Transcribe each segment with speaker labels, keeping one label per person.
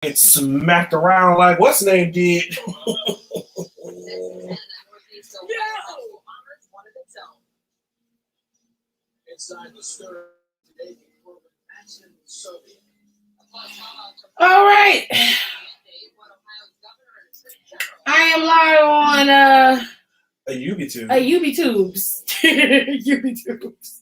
Speaker 1: Get smacked around like what's his name did.
Speaker 2: All right. I am live on
Speaker 1: A UbiTube.
Speaker 2: UbiTubes. UbiTubes.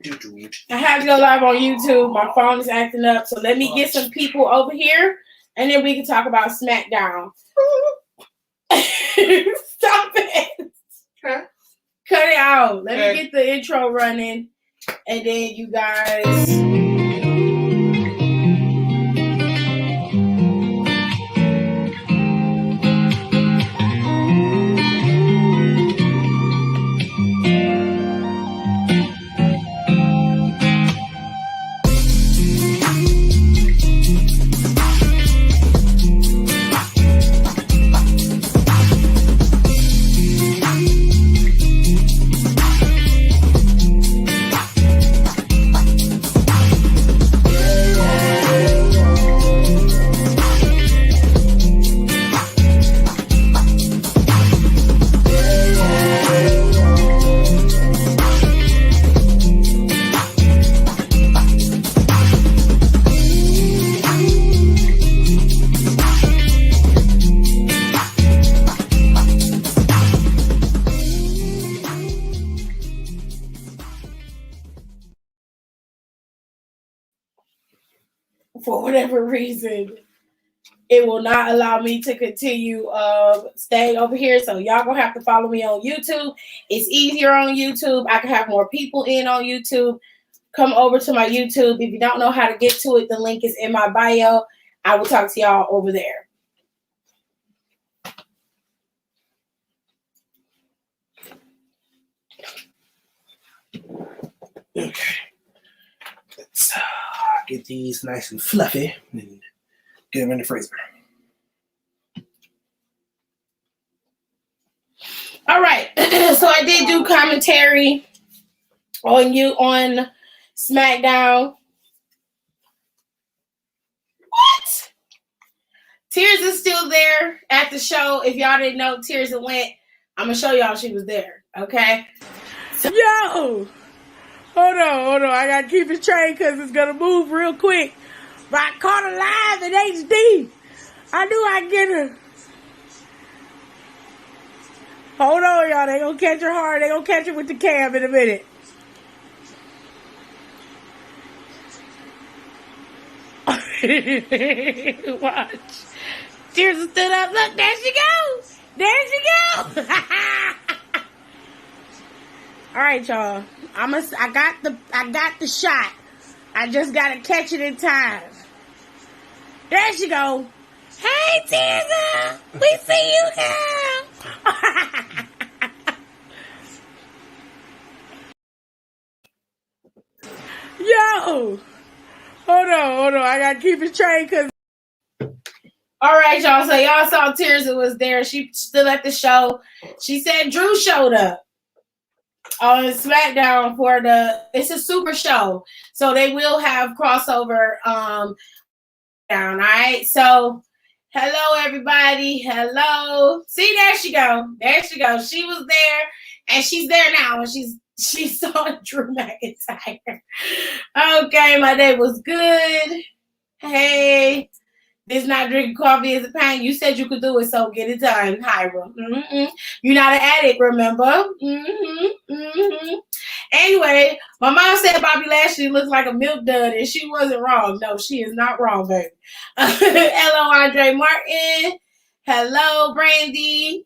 Speaker 1: YouTube.
Speaker 2: I have to go live on YouTube. My phone is acting up. So let me get some people over here and then we can talk about Smackdown. Stop it.
Speaker 1: Huh?
Speaker 2: Cut it out. Let me get the intro running and then you guys. For whatever reason, it will not allow me to continue staying over here. So y'all gonna have to follow me on YouTube. It's easier on YouTube. I can have more people in on YouTube. Come over to my YouTube. If you don't know how to get to it, the link is in my bio. I will talk to y'all over there.
Speaker 1: Okay. Let's get these nice and fluffy and get them in the freezer.
Speaker 2: All right. So I did do commentary on Smackdown. What? Tears is still there at the show. If y'all didn't know, Tears went. I'm gonna show y'all she was there. Okay. So, yo, hold on. I gotta keep it straight because it's gonna move real quick. But I caught her live in HD. I knew I'd get her. Hold on, y'all. They gonna catch her hard. They gonna catch her with the cam in a minute. Watch. Tears stood up. Look, there she goes. There she goes. All right, y'all. I got the shot. I just gotta catch it in time. There she go. Hey, Tina. We see you, girl. Yo. Hold on. I gotta keep it straight because. All right, y'all. So y'all saw Tears was there. She still at the show. She said Drew showed up on Smackdown for it's a super show. So they will have crossover down. All right. So hello, everybody. Hello. See, there she go. She was there and she's there now. And she saw Drew McIntyre. Okay, my day was good. Hey. This not drinking coffee is a pain. You said you could do it, so get it done, Hyra. You're not an addict, remember? Anyway, my mom said Bobby Lashley looks like a milk dud, and she wasn't wrong. No, she is not wrong, baby. Hello, Andre Martin. Hello, Brandy.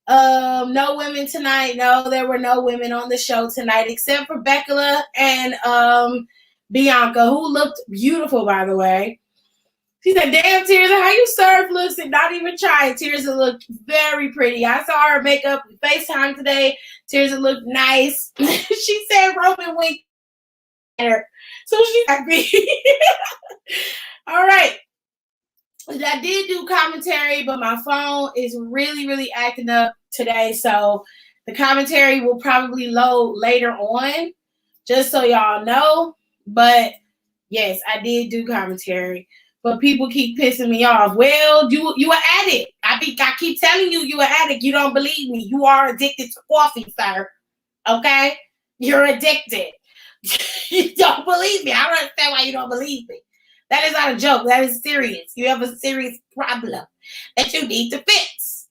Speaker 2: No women tonight. No, there were no women on the show tonight except for Becca and Bianca, who looked beautiful, by the way. She said, damn, Tears, how you serve looks and not even trying. Tears looked very pretty. I saw her makeup FaceTime today. Tears looked nice. She said Roman wink at her. So she's happy. All right. I did do commentary, but my phone is really, really acting up today. So the commentary will probably load later on, just so y'all know. But yes, I did do commentary. but people keep pissing me off. Well, you an addict. I keep telling you an addict. You don't believe me. You are addicted to coffee, sir. Okay? You're addicted. You don't believe me. I don't understand why you don't believe me. That is not a joke. That is serious. You have a serious problem that you need to fix.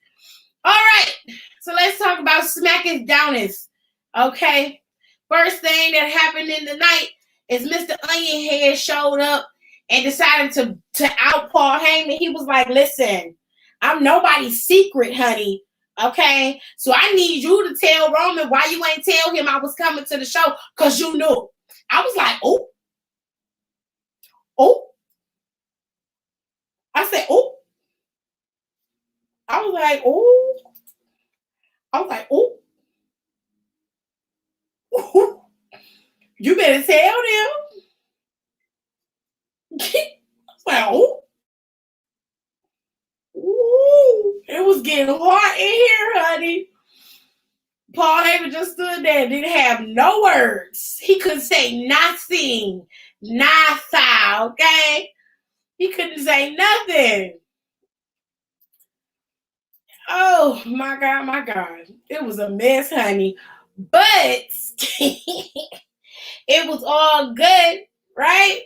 Speaker 2: All right. So let's talk about Smackdowners. Okay. First thing that happened in the night is Mr. Onionhead showed up and decided to out Paul Heyman. He was like, listen, I'm nobody's secret, honey. Okay, so I need you to tell Roman why you ain't tell him I was coming to the show, because you knew. I was like, oh. I said, oh. I was like, oh. I was like, oh. You better tell them. I was like, oh. Ooh, it was getting hot in here, honey. Paul Heyman just stood there and didn't have no words. He couldn't say nothing. Nothing, okay? He couldn't say nothing. Oh, my God, my God. It was a mess, honey. But it was all good, right?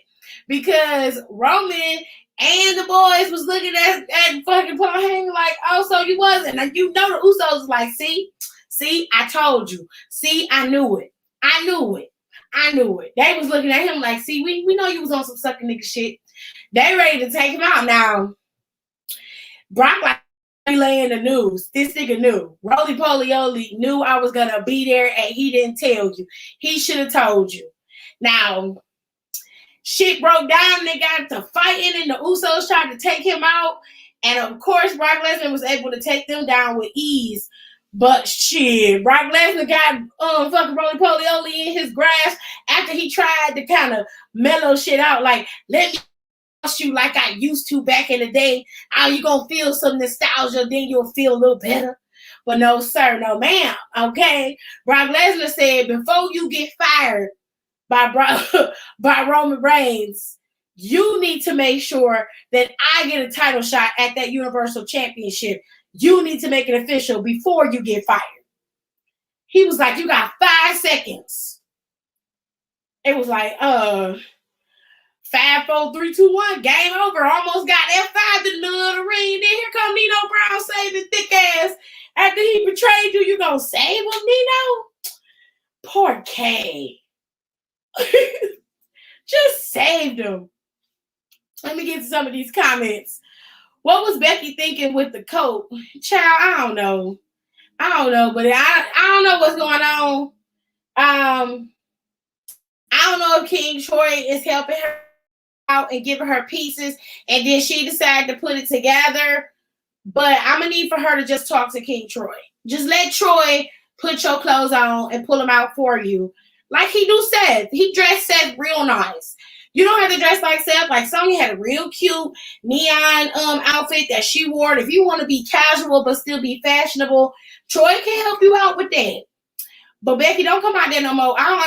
Speaker 2: Because Roman and the boys was looking at fucking Paul Heyman like, oh, so you wasn't. Like, you know the Usos was like, see, I told you. See, I knew it. I knew it. They was looking at him like, see, we know you was on some sucking nigga shit. They ready to take him out now. Brock like relaying the news. This nigga knew. Roly Polioli knew I was gonna be there and he didn't tell you. He should have told you. Now, shit broke down. They got to fighting and the Usos tried to take him out. And of course, Brock Lesnar was able to take them down with ease. But shit, Brock Lesnar got fucking Roly Polioli in his grasp after he tried to kind of mellow shit out. Like, let me you like I used to back in the day. How you gonna feel some nostalgia, then you'll feel a little better. But no, sir, no, ma'am. Okay. Brock Lesnar said, before you get fired by Roman Reigns, you need to make sure that I get a title shot at that Universal Championship. You need to make it official before you get fired. He was like, you got 5 seconds. It was like, 5, 4, 3, 2, 1, game over. Almost got F5 in the middle of the ring. Then here come Nino Brown saving thick ass. After he betrayed you, you gonna save him, Nino? Poor K. Just saved him. Let me get to some of these comments. What was Becky thinking with the coat? Child, I don't know, but I don't know what's going on. I don't know if King Troy is helping her out and giving her pieces, and then she decided to put it together. But I'm gonna need for her to just talk to King Troy. Just let Troy put your clothes on and pull them out for you. Like he do Seth. He dressed Seth real nice. You don't have to dress like Seth. Like Sonya had a real cute neon outfit that she wore. If you want to be casual but still be fashionable, Troy can help you out with that. But Becky, don't come out there no more. I don't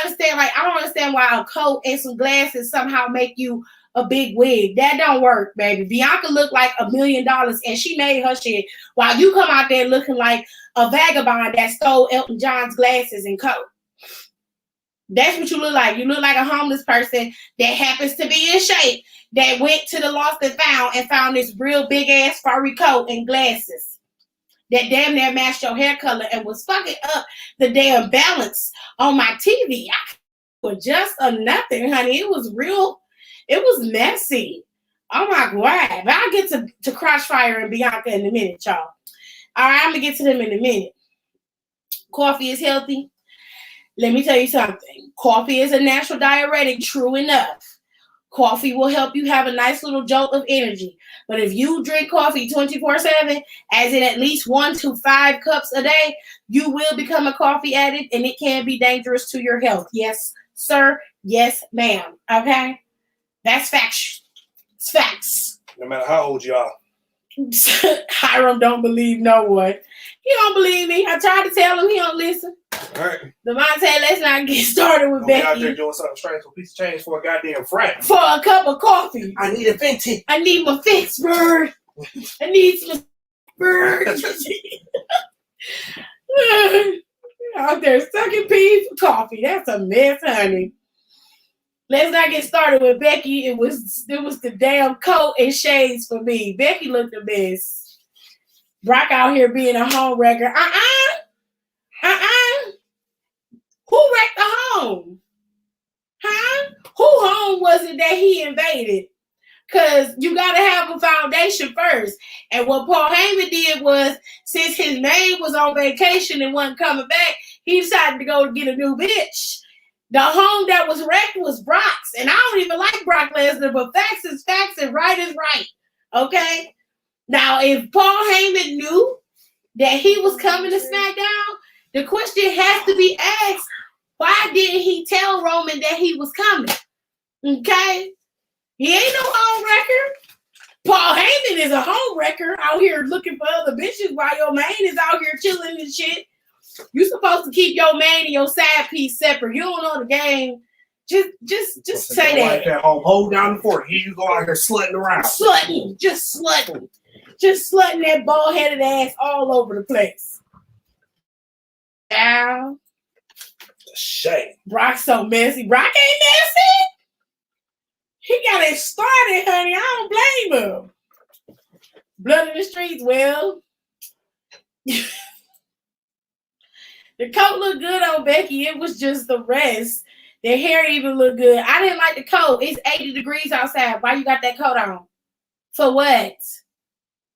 Speaker 2: understand why a coat and some glasses somehow make you a big wig. That don't work, baby. Bianca looked like $1 million and she made her shit while you come out there looking like a vagabond that stole Elton John's glasses and coat. That's what you look like. You look like a homeless person that happens to be in shape that went to the lost and found this real big ass furry coat and glasses that damn near matched your hair color and was fucking up the damn balance on my TV. I was just a nothing, honey. It was real. It was messy. Oh my God. But I'll get to Crossfire and Bianca in a minute, y'all. All right, I'm going to get to them in a minute. Coffee is healthy. Let me tell you something. Coffee is a natural diuretic, true enough. Coffee will help you have a nice little jolt of energy. But if you drink coffee 24/7, as in at least 1 to 5 cups a day, you will become a coffee addict and it can be dangerous to your health. Yes, sir. Yes, ma'am. Okay? That's facts. It's facts.
Speaker 1: No matter how old you are.
Speaker 2: Hiram don't believe no one. He don't believe me. I tried to tell him, he don't listen.
Speaker 1: All right.
Speaker 2: Devontae, let's not get started with
Speaker 1: Becky. Out
Speaker 2: Becky.
Speaker 1: there doing something strange for a piece of change for a goddamn friend.
Speaker 2: For a cup of coffee.
Speaker 1: I need a venti.
Speaker 2: I need my fix, bird. I need some bird. Out there sucking peas for coffee. That's a mess, honey. Let's not get started with Becky. It was the damn coat and shades for me. Becky looked a mess. Brock out here being a home wrecker. Who wrecked the home? Huh? Who home was it that he invaded? Because you got to have a foundation first. And what Paul Heyman did was, since his maid was on vacation and wasn't coming back, he decided to go get a new bitch. The home that was wrecked was Brock's. And I don't even like Brock Lesnar, but facts is facts and right is right. Okay? Now, if Paul Heyman knew that he was coming to SmackDown, the question has to be asked, why didn't he tell Roman that he was coming? Okay? He ain't no home wrecker. Paul Heyman is a home wrecker out here looking for other bitches while your man is out here chilling and shit. You supposed to keep your man and your side piece separate. You don't know the game. Just say that.
Speaker 1: Like that home, hold down the fort. Here you go out here slutting around.
Speaker 2: Slutting. Just slutting. Just slutting that bald-headed ass all over the place. Now,
Speaker 1: shame.
Speaker 2: Brock's so messy. Brock ain't messy. He got it started, honey. I don't blame him. Blood in the streets, well. The coat looked good on Becky. It was just the rest. The hair even looked good. I didn't like the coat. It's 80 degrees outside. Why you got that coat on? For what?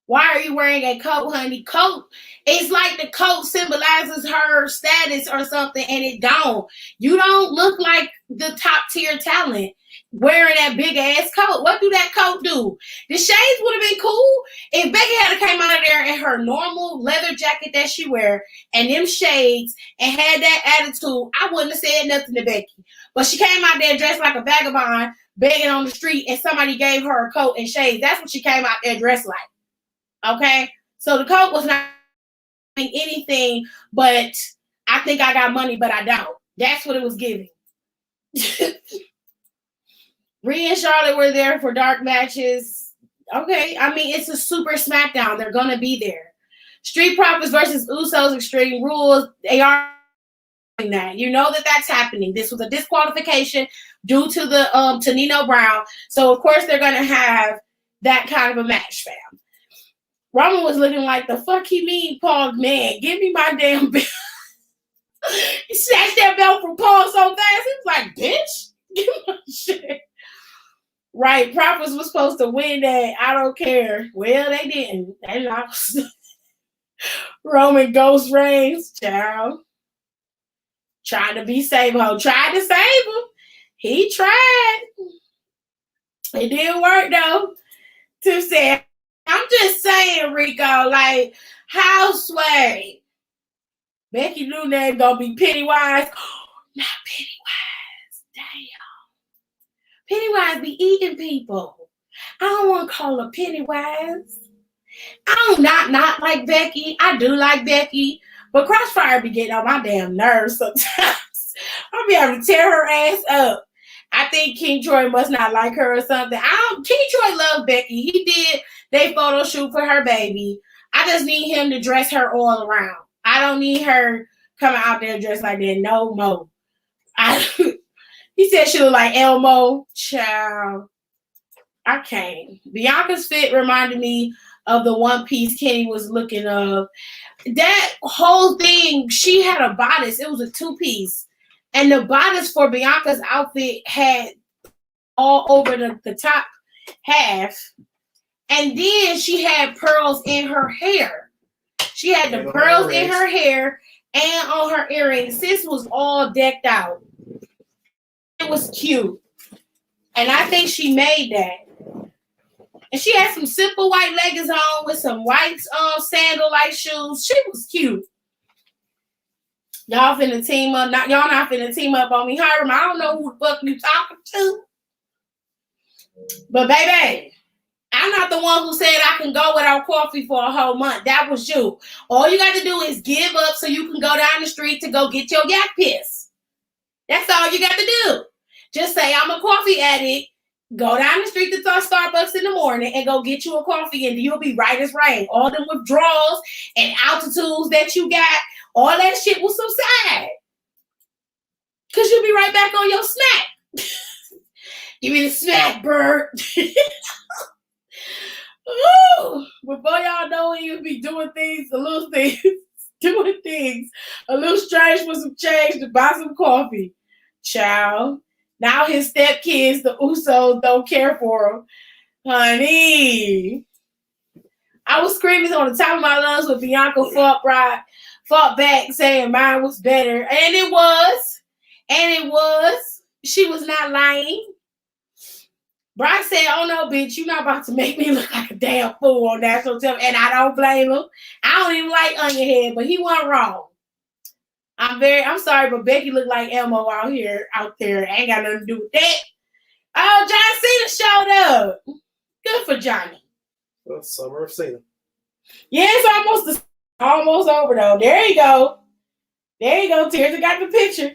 Speaker 2: Why are you wearing a coat, honey? Coat. It's like the coat symbolizes her status or something, and it don't. You don't look like the top tier talent wearing that big ass coat. What do that coat do? The shades would have been cool if Becky had came out of there in her normal leather jacket that she wear and them shades and had that attitude. I wouldn't have said nothing to Becky. But she came out there dressed like a vagabond, begging on the street, and somebody gave her a coat and shades. That's what she came out there dressed like. Okay? So the coat was not anything, but I think I got money, but I don't. That's what it was giving. Rhea and Charlotte were there for dark matches. Okay, I mean, it's a super SmackDown. They're going to be there. Street Profits versus Usos Extreme Rules. They are doing that. You know that that's happening. This was a disqualification due to the to Nino Brown. So, of course, they're going to have that kind of a match, fam. Roman was looking like, the fuck he mean, Paul? Man, give me my damn belt. He snatched that belt from Paul so fast. He was like, bitch, give me my shit. Right, Profits was supposed to win that. I don't care. Well, they didn't. They lost. Roman Ghost Reigns, child. Trying to be safe. Tried to save him. He tried. It didn't work, though. Tiff said, I'm just saying, Rico, like, how sway? Becky knew name gonna be Pennywise. Not Pennywise. Damn. Pennywise be eating people. I don't want to call her Pennywise. I do not like Becky. I do like Becky. But Crossfire be getting on my damn nerves sometimes. I'll be able to tear her ass up. I think King Troy must not like her or something. King Troy loves Becky. He did they photo shoot for her baby. I just need him to dress her all around. I don't need her coming out there dressed like that no more. He said she looked like Elmo. Child. I can't. Bianca's fit reminded me of the one piece Kenny was looking of. That whole thing, she had a bodice. It was a two-piece. And the bodice for Bianca's outfit had all over the top half. And then she had pearls in her hair. She had the pearls in her hair and on her earrings. Sis was all decked out. It was cute. And I think she made that. And she had some simple white leggings on with some white sandal-like shoes. She was cute. Y'all finna team up. Y'all not finna team up on me, Hiram. I don't know who the fuck you talking to. But baby, I'm not the one one who said I can go without coffee for a whole month. That was you. All you got to do is give up so you can go down the street to go get your yak piss. That's all you got to do. Just say, I'm a coffee addict. Go down the street to Starbucks in the morning and go get you a coffee, and you'll be right as rain. All them withdrawals and altitudes that you got, all that shit will subside. Because you'll be right back on your smack. Give me the smack, bird. Ooh, before y'all know it, you'll be doing things, doing things a little strange for some change to buy some coffee. Child. Now his stepkids, the Usos, don't care for him. Honey. I was screaming on the top of my lungs when Bianca fought back saying mine was better. And it was. She was not lying. Brock said, oh no, bitch, you're not about to make me look like a damn fool on national television. And I don't blame him. I don't even like Onion Head, but he wasn't wrong. I'm sorry, but Becky looked like Elmo out there. Ain't got nothing to do with that. Oh, John Cena showed up. Good for Johnny.
Speaker 1: Well, summer of Cena.
Speaker 2: Yeah, it's almost over though. There you go. Tirza got the picture.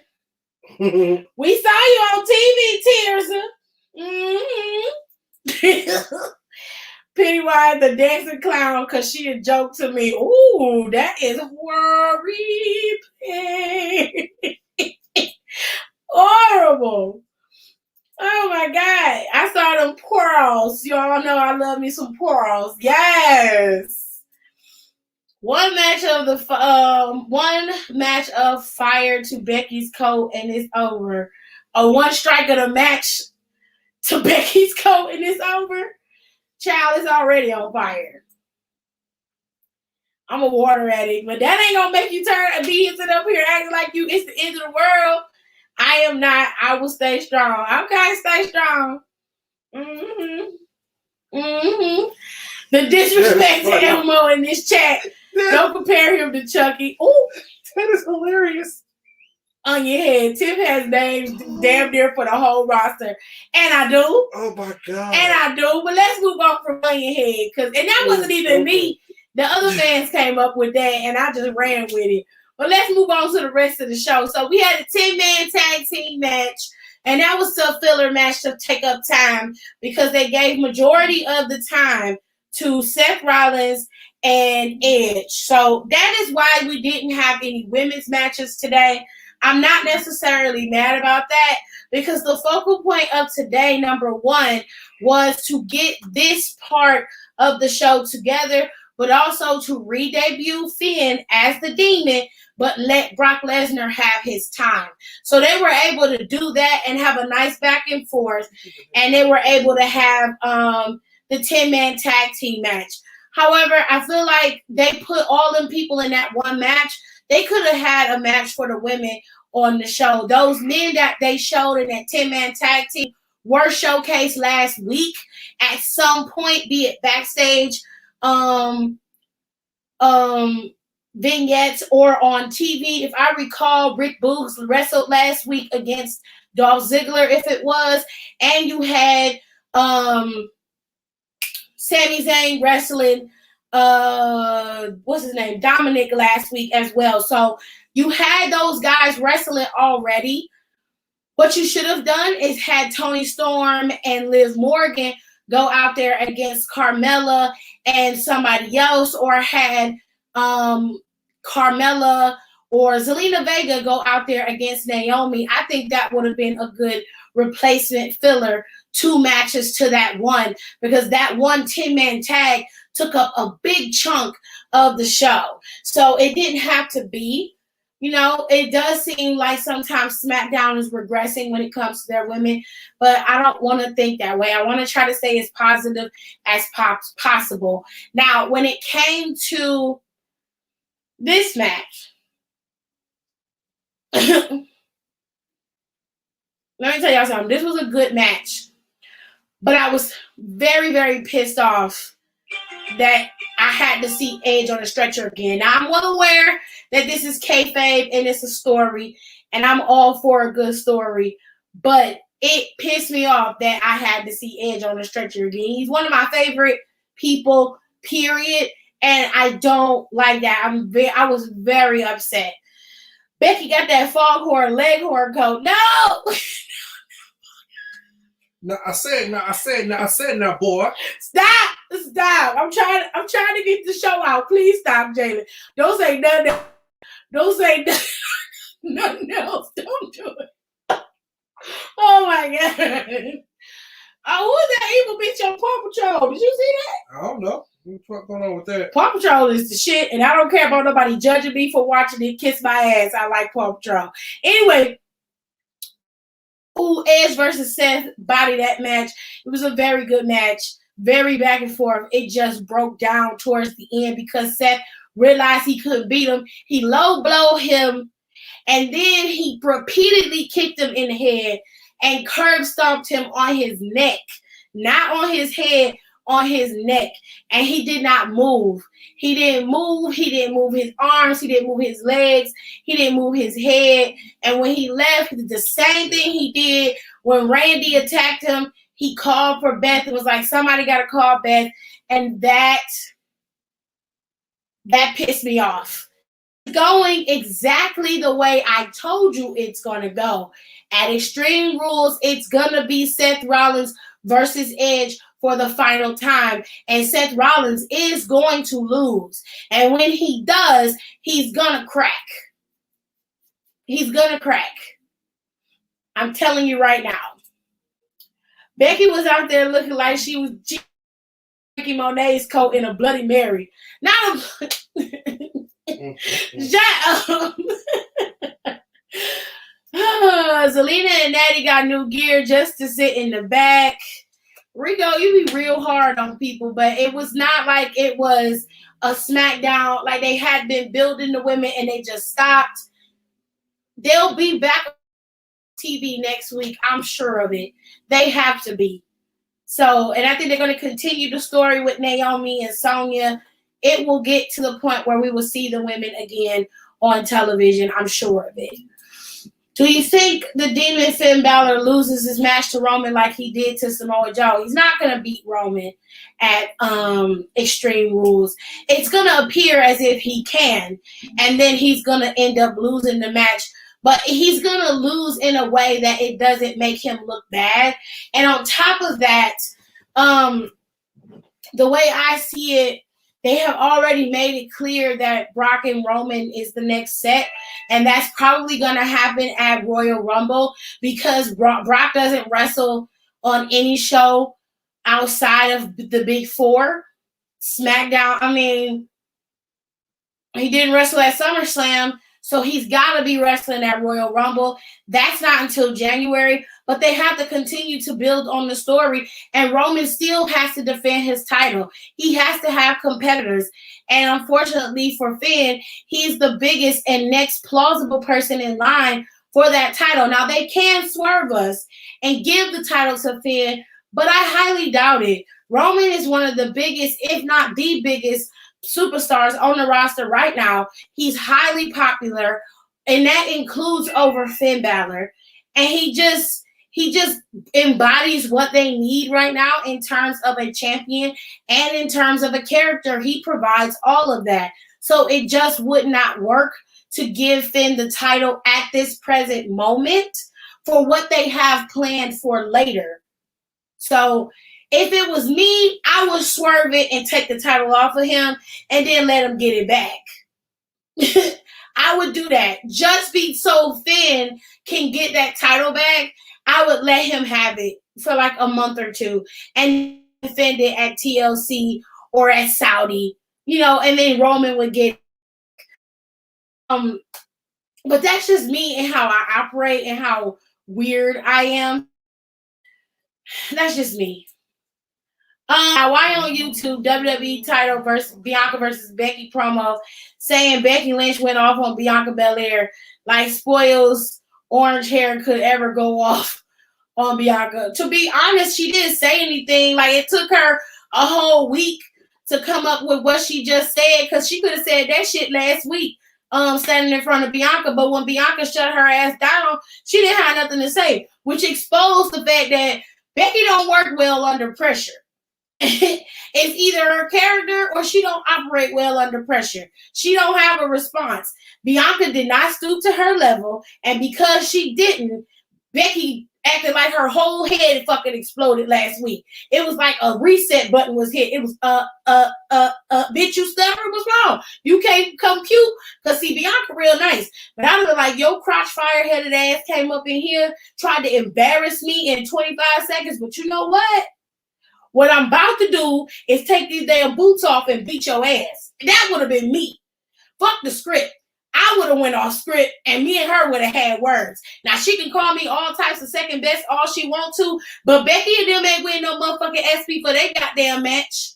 Speaker 2: We saw you on TV, Tirza. Pennywise, the dancing clown, because she a joke to me. Ooh, that is worry pain. Horrible. Oh my God. I saw them pearls. Y'all know I love me some pearls. Yes. One match of fire to Becky's coat and it's over. One strike of the match to Becky's coat and it's over. Child is already on fire. I'm a water addict, but that ain't gonna make you be sitting up here acting like it's the end of the world. I am not. I will stay strong. Okay, stay strong. The disrespect to Elmo in this chat. Don't compare him to Chucky. Ooh,
Speaker 1: that is hilarious.
Speaker 2: On your head. Tiff has names damn near for the whole roster. And I do.
Speaker 1: Oh my God.
Speaker 2: And I do. But let's move on from Onion Head. And that wasn't even me. The other fans came up with that and I just ran with it. But let's move on to the rest of the show. So we had a 10-man tag team match. And that was a filler match to take up time because they gave majority of the time to Seth Rollins and Edge. So that is why we didn't have any women's matches today. I'm not necessarily mad about that because the focal point of today, number one, was to get this part of the show together, but also to re-debut Finn as the Demon, but let Brock Lesnar have his time. So they were able to do that and have a nice back and forth, and they were able to have the 10-man tag team match. However, I feel like they put all them people in that one match. They could have had a match for the women on the show. Those men that they showed in that 10-man tag team were showcased last week at some point, be it backstage vignettes or on TV. If I recall, Rick Boogs wrestled last week against Dolph Ziggler, if it was, and you had Sami Zayn wrestling Dominic last week as well. So you had those guys wrestling already. What you should have done is had Toni Storm and Liv Morgan go out there against Carmella and somebody else, or had Carmella or Zelina Vega go out there against Naomi. I think that would have been a good replacement filler, 2 matches to that one, because that one 10-man tag took up a big chunk of the show. So it didn't have to be. It does seem like sometimes SmackDown is regressing when it comes to their women, but I don't want to think that way. I want to try to stay as positive as possible. Now, when it came to this match, let me tell y'all something. This was a good match, but I was very, very pissed off that I had to see Edge on a stretcher again. Now, I'm well aware that this is kayfabe and it's a story, and I'm all for a good story, but it pissed me off that I had to see Edge on a stretcher again. He's one of my favorite people, period. And I don't like that. I was very upset. Becky got that foghorn leghorn coat. No!
Speaker 1: No, I said, boy.
Speaker 2: Stop. I'm trying to get the show out. Please stop, Jalen. Don't say nothing. Don't say nothing else. Don't do it. Oh my God. Oh, who is that evil bitch on Paw Patrol? Did you see that?
Speaker 1: I don't know. What's going on with that?
Speaker 2: Paw Patrol is the shit, and I don't care about nobody judging me for watching it. Kiss my ass. I like Paw Patrol. Anyway, Edge versus Seth body that match. It was a very good match. Very back and forth. It just broke down towards the end because Seth realized he couldn't beat him. He low blow him, and then he repeatedly kicked him in the head and curb stomped him on his neck, not on his head, on his neck. And he did not move. He didn't move. He didn't move his arms. He didn't move his legs. He didn't move his head. And when he left, he did the same thing he did when Randy attacked him. He called for Beth. It was like, somebody got to call Beth. And that pissed me off. Going exactly the way I told you it's going to go. At Extreme Rules, it's going to be Seth Rollins versus Edge for the final time. And Seth Rollins is going to lose. And when he does, he's going to crack. He's going to crack. I'm telling you right now. Becky was out there looking like she was Ricky Monet's coat in a Bloody Mary. Not a... Shut up. Zelina and Natty got new gear just to sit in the back. Rico, you be real hard on people, but it was not like it was a Smackdown, like they had been building the women and they just stopped. They'll be back on TV next week. I'm sure of it. They have to be. So, and I think they're going to continue the story with Naomi and Sonya. It will get to the point where we will see the women again on television. I'm sure of it. Do you think the Demon Finn Balor loses his match to Roman like he did to Samoa Joe? He's not going to beat Roman at Extreme Rules. It's going to appear as if he can, and then he's going to end up losing the match. But he's going to lose in a way that it doesn't make him look bad. And on top of that, the way I see it, they have already made it clear that Brock and Roman is the next set, and that's probably going to happen at Royal Rumble because Brock doesn't wrestle on any show outside of the Big Four. Smackdown, I mean, he didn't wrestle at SummerSlam, so he's got to be wrestling at Royal Rumble. That's not until January, but they have to continue to build on the story, and Roman still has to defend his title. He has to have competitors, and unfortunately for Finn, he's the biggest and next plausible person in line for that title. Now, they can swerve us and give the title to Finn, but I highly doubt it. Roman is one of the biggest, if not the biggest, superstars on the roster right now. He's highly popular, and that includes over Finn Balor. And he just embodies what they need right now in terms of a champion and in terms of a character. He provides all of that. So it just would not work to give Finn the title at this present moment for what they have planned for later. So if it was me, I would swerve it and take the title off of him and then let him get it back. I would do that. Just so Finn can get that title back, I would let him have it for like a month or two and defend it at TLC or at Saudi, and then Roman would get but that's just me and how I operate and how weird I am. That's just me. Why on YouTube WWE title versus Bianca versus Becky promo saying Becky Lynch went off on Bianca Belair like Spoils orange hair could ever go off on Bianca. To be honest, she didn't say anything. Like, it took her a whole week to come up with what she just said, because she could have said that shit last week standing in front of Bianca. But when Bianca shut her ass down, she didn't have nothing to say, which exposed the fact that Becky don't work well under pressure. It's either her character or she don't operate well under pressure. She don't have a response. Bianca did not stoop to her level, and because she didn't, Becky acted like her whole head fucking exploded last week. It was like a reset button was hit. It was bitch, you stubborn? What's wrong? You can't come cute? Cause see, Bianca real nice, but I was like, your crotch fire headed ass came up in here, tried to embarrass me in 25 seconds. But you know what? What I'm about to do is take these damn boots off and beat your ass. That would have been me. Fuck the script. I would have went off script and me and her would have had words. Now, she can call me all types of second best all she want to, but Becky and them ain't win no motherfucking SP for their goddamn match.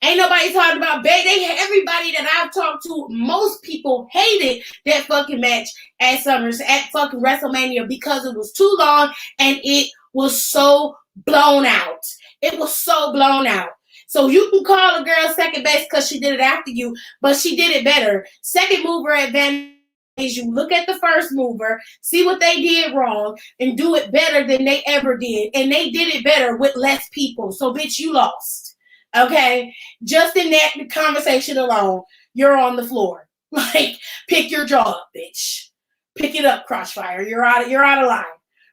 Speaker 2: Ain't nobody talking about Becky. Everybody that I've talked to, most people hated that fucking match at fucking WrestleMania because it was too long and it was so blown out. It was so blown out. So you can call a girl second base because she did it after you, but she did it better. Second mover advantage is you look at the first mover, see what they did wrong, and do it better than they ever did. And they did it better with less people. So, bitch, you lost. Okay? Just in that conversation alone, you're on the floor. Like, pick your jaw up, bitch. Pick it up, Crossfire. You're out of line.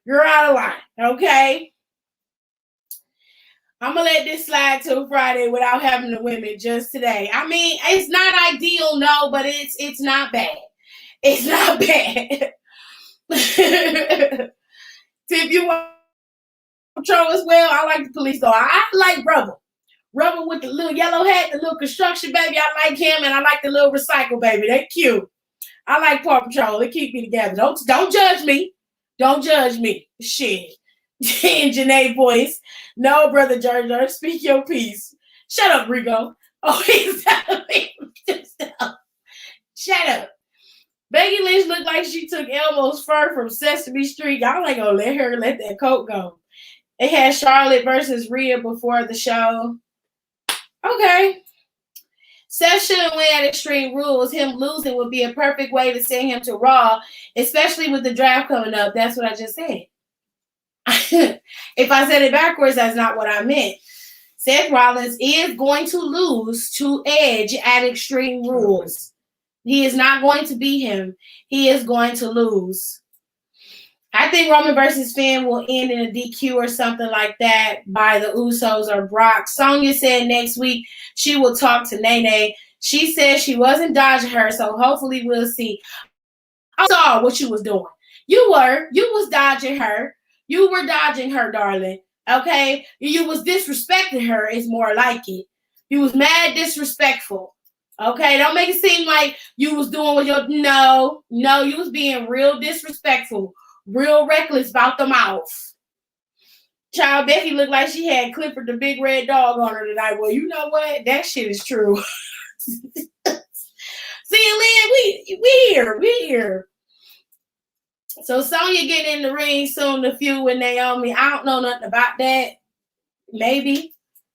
Speaker 2: You're out of line. Okay? I'm going to let this slide till Friday without having the women just today. I mean, it's not ideal, no, but it's not bad. It's not bad. If you want control as well, I like the police, though. I like Rubber. Rubber with the little yellow hat, the little construction baby. I like him, and I like the little recycle baby. They cute. I like Paw Patrol. They keep me together. Don't judge me. Don't judge me. Shit. In Janae voice. No, brother George, speak your piece. Shut up, Rico. Oh, he's shut up. Becky Lynch looked like she took Elmo's fur from Sesame Street. Y'all ain't gonna let her let that coat go. They had Charlotte versus Rhea before the show. Okay. Seth shouldn't win at Extreme Rules. Him losing would be a perfect way to send him to Raw, especially with the draft coming up. That's what I just said. If I said it backwards, that's not what I meant. Seth Rollins is going to lose to Edge at Extreme Rules. He is not going to beat him. He is going to lose. I think Roman versus Finn will end in a DQ or something like that by the Usos or Brock. Sonya said next week she will talk to Nene. She said she wasn't dodging her, so hopefully we'll see. I saw what you was doing. You was dodging her. You were dodging her, darling. Okay? You was disrespecting her is more like it. You was mad disrespectful. Okay? Don't make it seem like you was doing what your... No, you was being real disrespectful. Real reckless about the mouth. Child Becky looked like she had Clifford the big red dog on her tonight. Well, you know what? That shit is true. See, Lynn, we here. So Sonya getting in the ring soon to feud with Naomi. I don't know nothing about that. Maybe.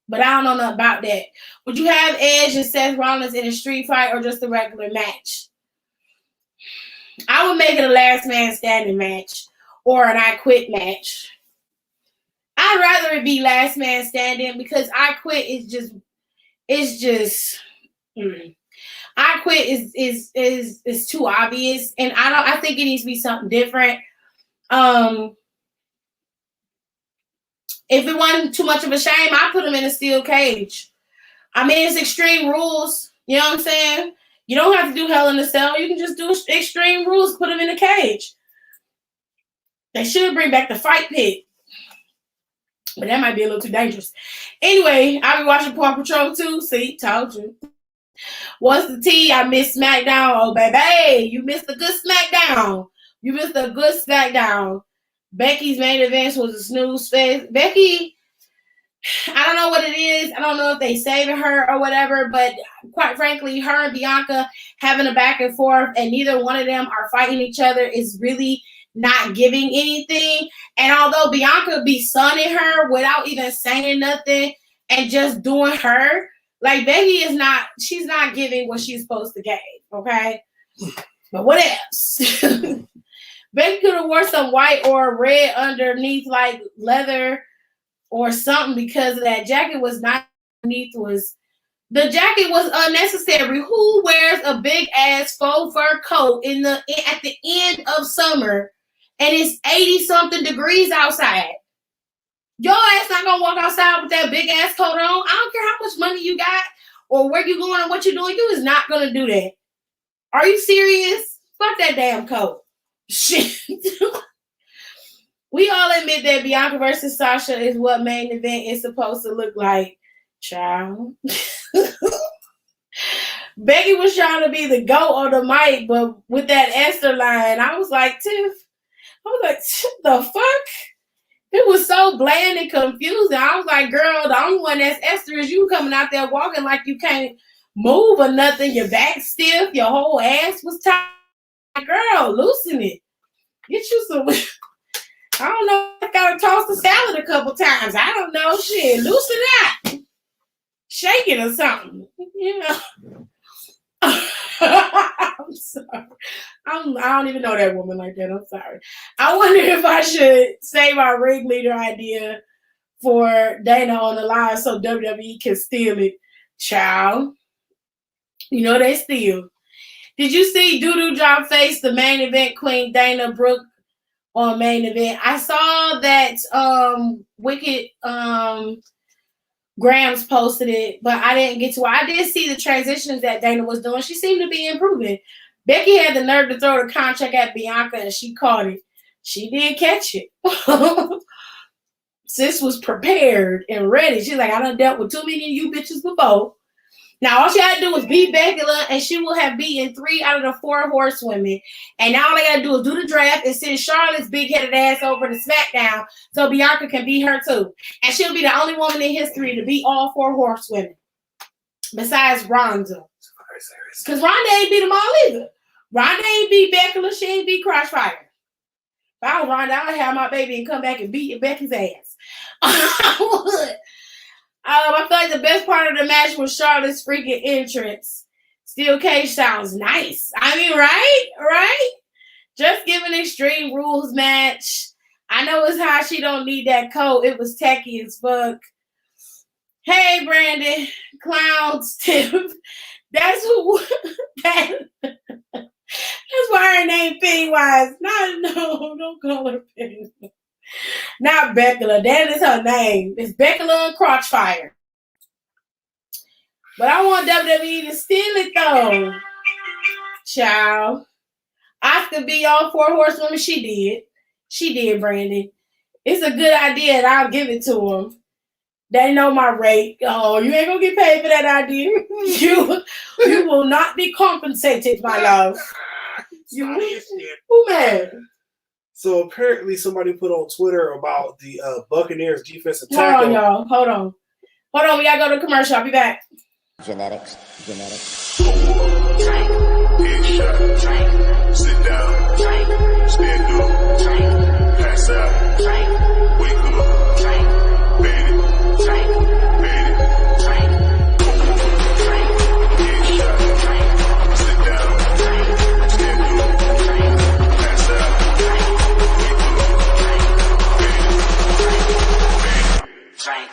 Speaker 2: But I don't know nothing about that. Would you have Edge and Seth Rollins in a street fight or just a regular match? I would make it a last man standing match or an I Quit match. I'd rather it be last man standing because I Quit is just I Quit is too obvious, and I think it needs to be something different. If it wasn't too much of a shame, I put him in a steel cage. I mean, it's Extreme Rules. You know what I'm saying? You don't have to do Hell in a Cell. You can just do Extreme Rules, put him in a cage. They should bring back the fight pit. But that might be a little too dangerous. Anyway, I'll be watching Paw Patrol too. See, told you. What's the tea? I missed Smackdown. Oh, baby. You missed a good Smackdown. You missed a good Smackdown. Becky's main event was a snooze fest. Becky, I don't know what it is. I don't know if they saving her or whatever, but quite frankly, her and Bianca having a back and forth and neither one of them are fighting each other is really not giving anything. And although Bianca be sunning her without even saying nothing and just doing her, like Becky she's not giving what she's supposed to give, okay? But what else? Becky could have wore some white or red underneath like leather or something because of that jacket was not underneath the jacket was unnecessary. Who wears a big ass faux fur coat at the end of summer and it's 80 something degrees outside? Your ass not gonna walk outside with that big ass coat on. I don't care how much money you got or where you going or what you're doing. You is not gonna do that. Are you serious? Fuck that damn coat. Shit. We all admit that Bianca versus Sasha is what main event is supposed to look like. Child. Becky was trying to be the GOAT on the mic, but with that Esther line, I was like, Tiff, the fuck? It was so bland and confusing. I was like, girl, the only one that's Esther is you coming out there walking like you can't move or nothing. Your back stiff, your whole ass was tight. Girl, loosen it. Get you some... I don't know. I gotta toss the salad a couple times. I don't know. Shit, loosen up. Shake it or something. You know. I'm sorry. I don't even know that woman like that. I'm sorry. I wonder if I should save our ringleader idea for Dana on the line so WWE can steal it. Child. You know they steal. Did you see Doodoo Drop Face, the main event queen, Dana Brooke, on main event? I saw that Wicked Grams posted it, but I didn't get to it. I did see the transitions that Dana was doing. She seemed to be improving. Becky had the nerve to throw the contract at Bianca, and she caught it. She did catch it. Sis was prepared and ready. She's like, I done dealt with too many of you bitches before. Now, all she had to do was beat Becky, and she will have beaten 3 out of the 4 horsewomen. And now all they got to do is do the draft and send Charlotte's big-headed ass over to Smackdown so Bianca can beat her too. And she'll be the only woman in history to beat all 4 horsewomen besides Ronda. Because Ronda ain't beat them all either. Ronda ain't beat Becky, she ain't beat Crossfire. If I was Ronda, I would have my baby and come back and beat Becky's ass. I would. I feel like the best part of the match was Charlotte's freaking entrance. Steel cage sounds nice. I mean, right? Just give an Extreme Rules match. I know it's hot. She don't need that coat. It was tacky as fuck. Hey, Brandon. Clowns, Tim. That's who. That's why her name Pennywise. No, don't call her Pennywise. Not Beckler. That is her name. It's Beckler and Crotchfire. But I want WWE to steal it though. Child. Asuka be all 4 horsewomen. She did, Brandon. It's a good idea and I'll give it to them. They know my rate. Oh, you ain't gonna get paid for that idea. You will not be compensated, my love. Who man?
Speaker 1: So apparently somebody put on Twitter about the Buccaneers defensive tackle.
Speaker 2: Hold on, y'all. Hold on. We gotta go to commercial. I'll be back.
Speaker 3: Genetics.
Speaker 4: Drink, headshot, drink, sit down, drink, stand up, drink, pass out, drink, wake up, drink, bed it, drink, drink, drink, headshot, drink, sit down, drink, stand up, drink, pass out, drink, wake up, drink, bed it, drink, drink.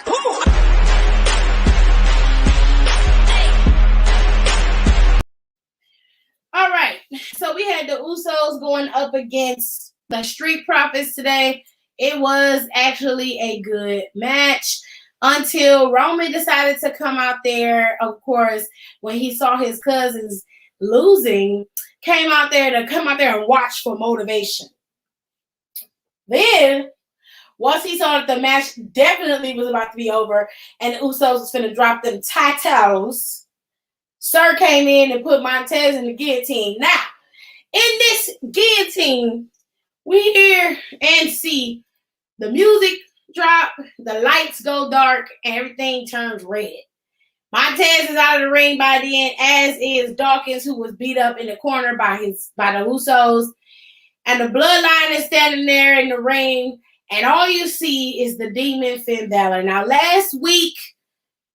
Speaker 2: All right, so we had the Usos going up against the Street Profits today. It was actually a good match until Roman decided to come out there, of course, when he saw his cousins losing, came out there and watch for motivation. Then, once he saw that the match definitely was about to be over and the Usos was going to drop them titles, Sir came in and put Montez in the guillotine. Now, in this guillotine, we hear and see the music drop, the lights go dark, and everything turns red. Montez is out of the ring by the end, as is Dawkins, who was beat up in the corner by the Usos. And the Bloodline is standing there in the ring, and all you see is the Demon Finn Balor. Now, last week,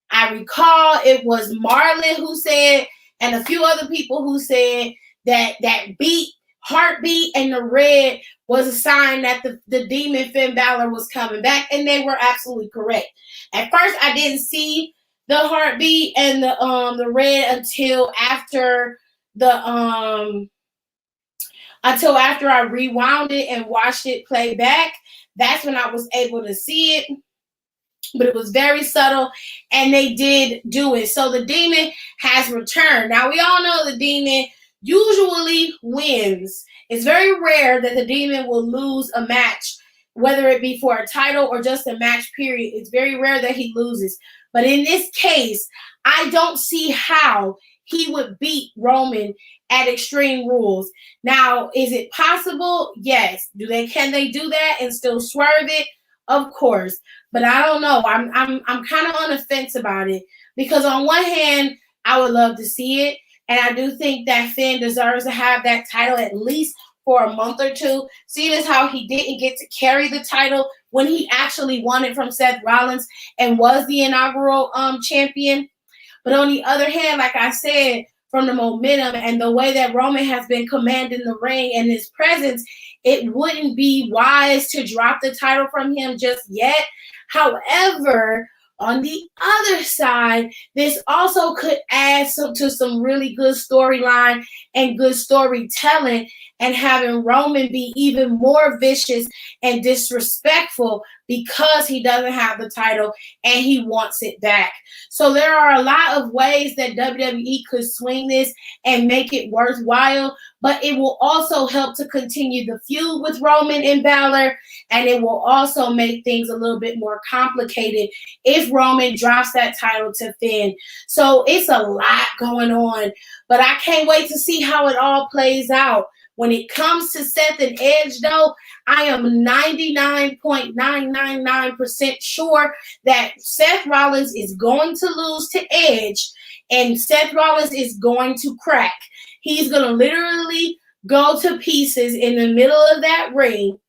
Speaker 2: I recall it was Marlon who said, and a few other people who said that beat heartbeat and the red was a sign that the demon Finn Balor was coming back, and they were absolutely correct. At first, I didn't see the heartbeat and the red until after I rewound it and watched it play back. That's when I was able to see it. But it was very subtle, and they did do it. So the demon has returned. Now, we all know the demon usually wins. It's very rare that the demon will lose a match, whether it be for a title or just a match period. It's very rare that he loses. But in this case, I don't see how he would beat Roman at Extreme Rules. Now, is it possible? Yes. Can they do that and still swerve it? Of course. But I don't know. I'm kind of on the fence about it, because on one hand, I would love to see it, and I do think that Finn deserves to have that title at least for a month or two. Seeing as how he didn't get to carry the title when he actually won it from Seth Rollins and was the inaugural champion. But on the other hand, like I said, from the momentum and the way that Roman has been commanding the ring and his presence, it wouldn't be wise to drop the title from him just yet. However, on the other side, this also could add to some really good storyline and good storytelling, and having Roman be even more vicious and disrespectful because he doesn't have the title and he wants it back. So there are a lot of ways that WWE could swing this and make it worthwhile, but it will also help to continue the feud with Roman and Balor, and it will also make things a little bit more complicated if Roman drops that title to Finn. So it's a lot going on, but I can't wait to see how it all plays out. When it comes to Seth and Edge, though, I am 99.999% sure that Seth Rollins is going to lose to Edge, and Seth Rollins is going to crack. He's going to literally go to pieces in the middle of that ring.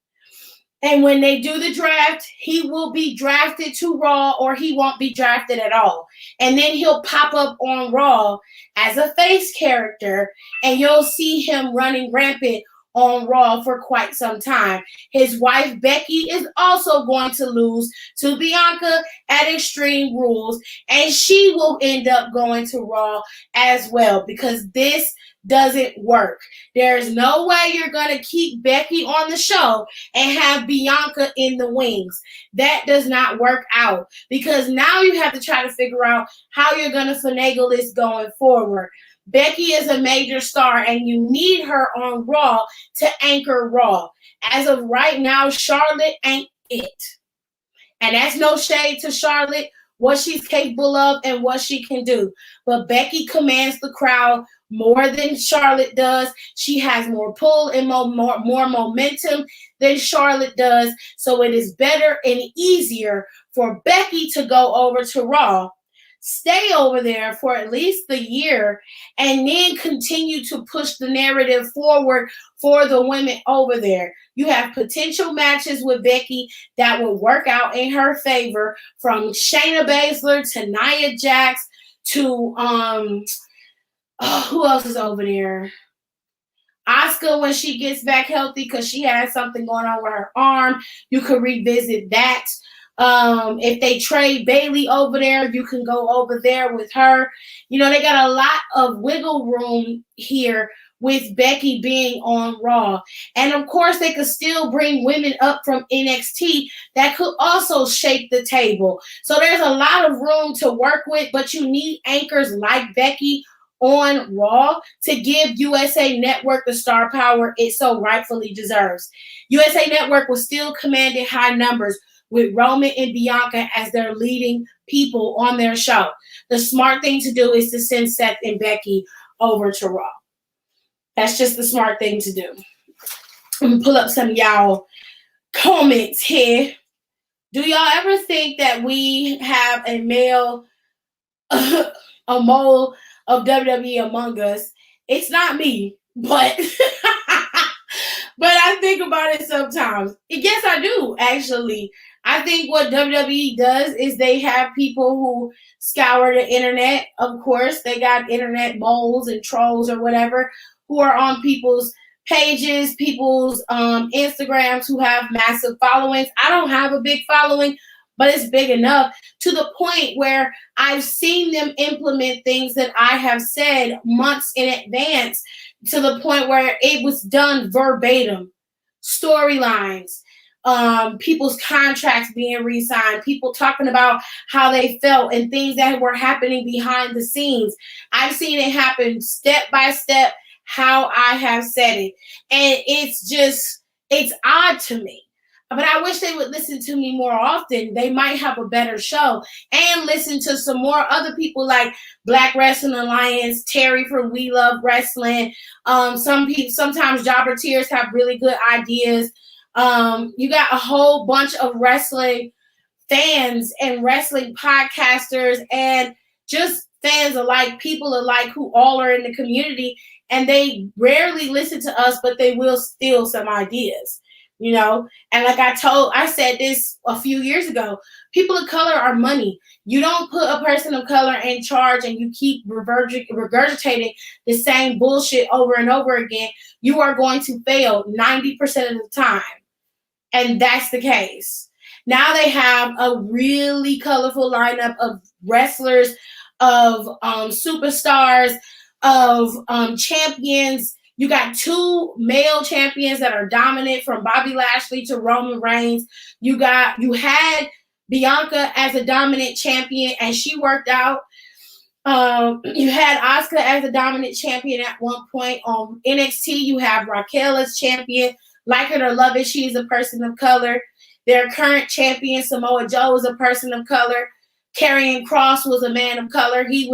Speaker 2: And when they do the draft, he will be drafted to Raw, or he won't be drafted at all. And then he'll pop up on Raw as a face character, and you'll see him running rampant on Raw for quite some time. His wife, Becky, is also going to lose to Bianca at Extreme Rules, and she will end up going to Raw as well, because this doesn't work. There's no way you're going to keep Becky on the show and have Bianca in the wings. That does not work out, because now you have to try to figure out how you're going to finagle this going forward. Becky is a major star, and you need her on Raw to anchor Raw. As of right now, Charlotte ain't it. And that's no shade to Charlotte, what she's capable of and what she can do. But Becky commands the crowd more than Charlotte does. She has more pull and more momentum than Charlotte does. So it is better and easier for Becky to go over to Raw, stay over there for at least the year, and then continue to push the narrative forward for the women over there. You have potential matches with Becky that will work out in her favor, from Shayna Baszler to Nia Jax to who else is over there? Asuka, when she gets back healthy, because she has something going on with her arm. You could revisit that. If they trade Bayley over there, you can go over there with her. You know, they got a lot of wiggle room here with Becky being on Raw. And of course, they could still bring women up from NXT that could also shake the table. So there's a lot of room to work with, but you need anchors like Becky on Raw to give USA Network the star power it so rightfully deserves. USA Network was still commanding high numbers with Roman and Bianca as their leading people on their show. The smart thing to do is to send Seth and Becky over to Raw. That's just the smart thing to do. I'm going to pull up some of y'all comments here. Do y'all ever think that we have a male, a mole of WWE among us? It's not me, but but I think about it sometimes. Yes, I do, actually. I think what WWE does is they have people who scour the internet. Of course, they got internet moles and trolls or whatever who are on people's pages, people's Instagrams who have massive followings. I don't have a big following, but it's big enough to the point where I've seen them implement things that I have said months in advance, to the point where it was done verbatim. Storylines, people's contracts being re-signed, people talking about how they felt and things that were happening behind the scenes. I've seen it happen step by step, how I have said it. And it's odd to me. But I wish they would listen to me more often. They might have a better show, and listen to some more other people like Black Wrestling Alliance, Terry from We Love Wrestling. Sometimes Jobber Tears have really good ideas. You got a whole bunch of wrestling fans and wrestling podcasters and just fans alike, people alike, who all are in the community, and they rarely listen to us, but they will steal some ideas. You know, and like I said this a few years ago, people of color are money. You don't put a person of color in charge and you keep regurgitating the same bullshit over and over again, you are going to fail 90% of the time. And that's the case. Now they have a really colorful lineup of wrestlers, of superstars, of champions. You got 2 male champions that are dominant, from Bobby Lashley to Roman Reigns. You had Bianca as a dominant champion, and she worked out. You had Asuka as a dominant champion at one point. On NXT, you have Raquel as champion. Like it or love it, she is a person of color. Their current champion, Samoa Joe, is a person of color. Karrion Kross was a man of color. He's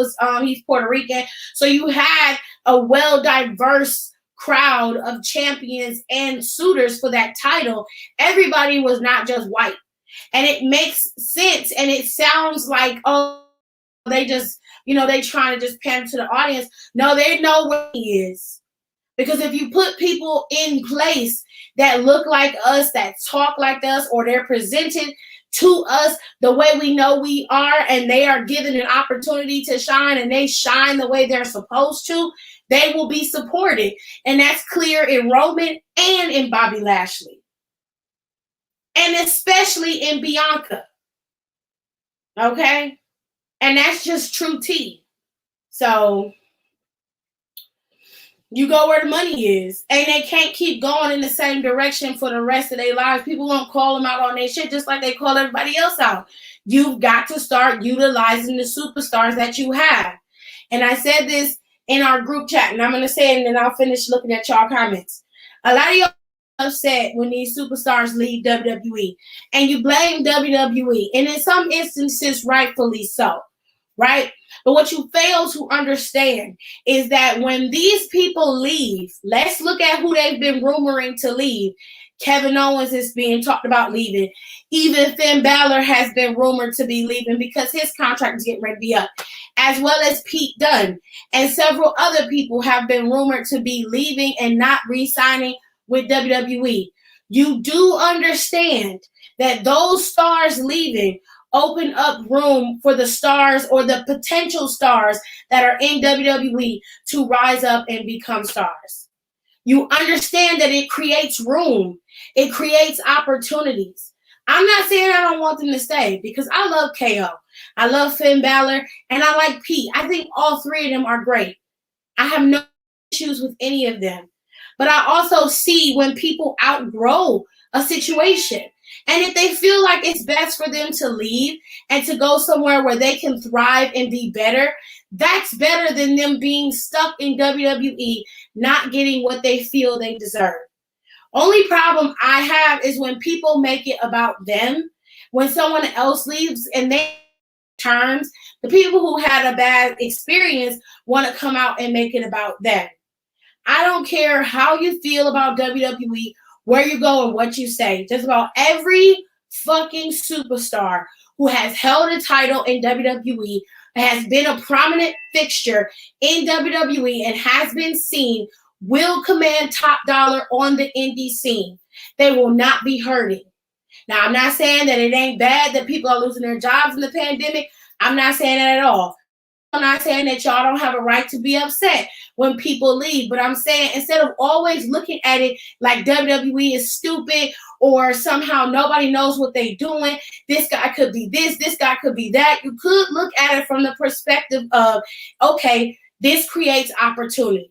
Speaker 2: Puerto Rican. So you had a well-diverse crowd of champions and suitors for that title. Everybody was not just white. And it makes sense, and it sounds like, oh, they just, they trying to just pander to the audience. No, they know what he is. Because if you put people in place that look like us, that talk like us, or they're presented to us the way we know we are, and they are given an opportunity to shine, and they shine the way they're supposed to, they will be supported. And that's clear in Roman and in Bobby Lashley. And especially in Bianca. Okay? And that's just true tea. So you go where the money is. And they can't keep going in the same direction for the rest of their lives. People won't call them out on their shit just like they call everybody else out. You've got to start utilizing the superstars that you have. And I said this in our group chat, and I'm going to say it, and then I'll finish looking at y'all comments. A lot of y'all are upset when these superstars leave WWE. And you blame WWE. And in some instances, rightfully so. Right? But what you fail to understand is that when these people leave, let's look at who they've been rumoring to leave. Kevin Owens is being talked about leaving. Even Finn Balor has been rumored to be leaving because his contract is getting ready to be up, as well as Pete Dunne. And several other people have been rumored to be leaving and not re-signing with WWE. You do understand that those stars leaving open up room for the stars, or the potential stars that are in WWE, to rise up and become stars. You understand that it creates room. It creates opportunities. I'm not saying I don't want them to stay, because I love KO. I love Finn Balor, and I like Pete. I think all 3 of them are great. I have no issues with any of them. But I also see when people outgrow a situation. And if they feel like it's best for them to leave and to go somewhere where they can thrive and be better, that's better than them being stuck in WWE, not getting what they feel they deserve. Only problem I have is when people make it about them. When someone else leaves and they terms, the people who had a bad experience want to come out and make it about them. I don't care how you feel about WWE, where you go and what you say. Just about every fucking superstar who has held a title in WWE, has been a prominent fixture in WWE, and has been seen, will command top dollar on the indie scene. They will not be hurting. Now, I'm not saying that it ain't bad that people are losing their jobs in the pandemic. I'm not saying that at all. I'm not saying that y'all don't have a right to be upset when people leave, but I'm saying instead of always looking at it like WWE is stupid or somehow nobody knows what they're doing, this guy could be this guy could be that, you could look at it from the perspective of, okay, this creates opportunity.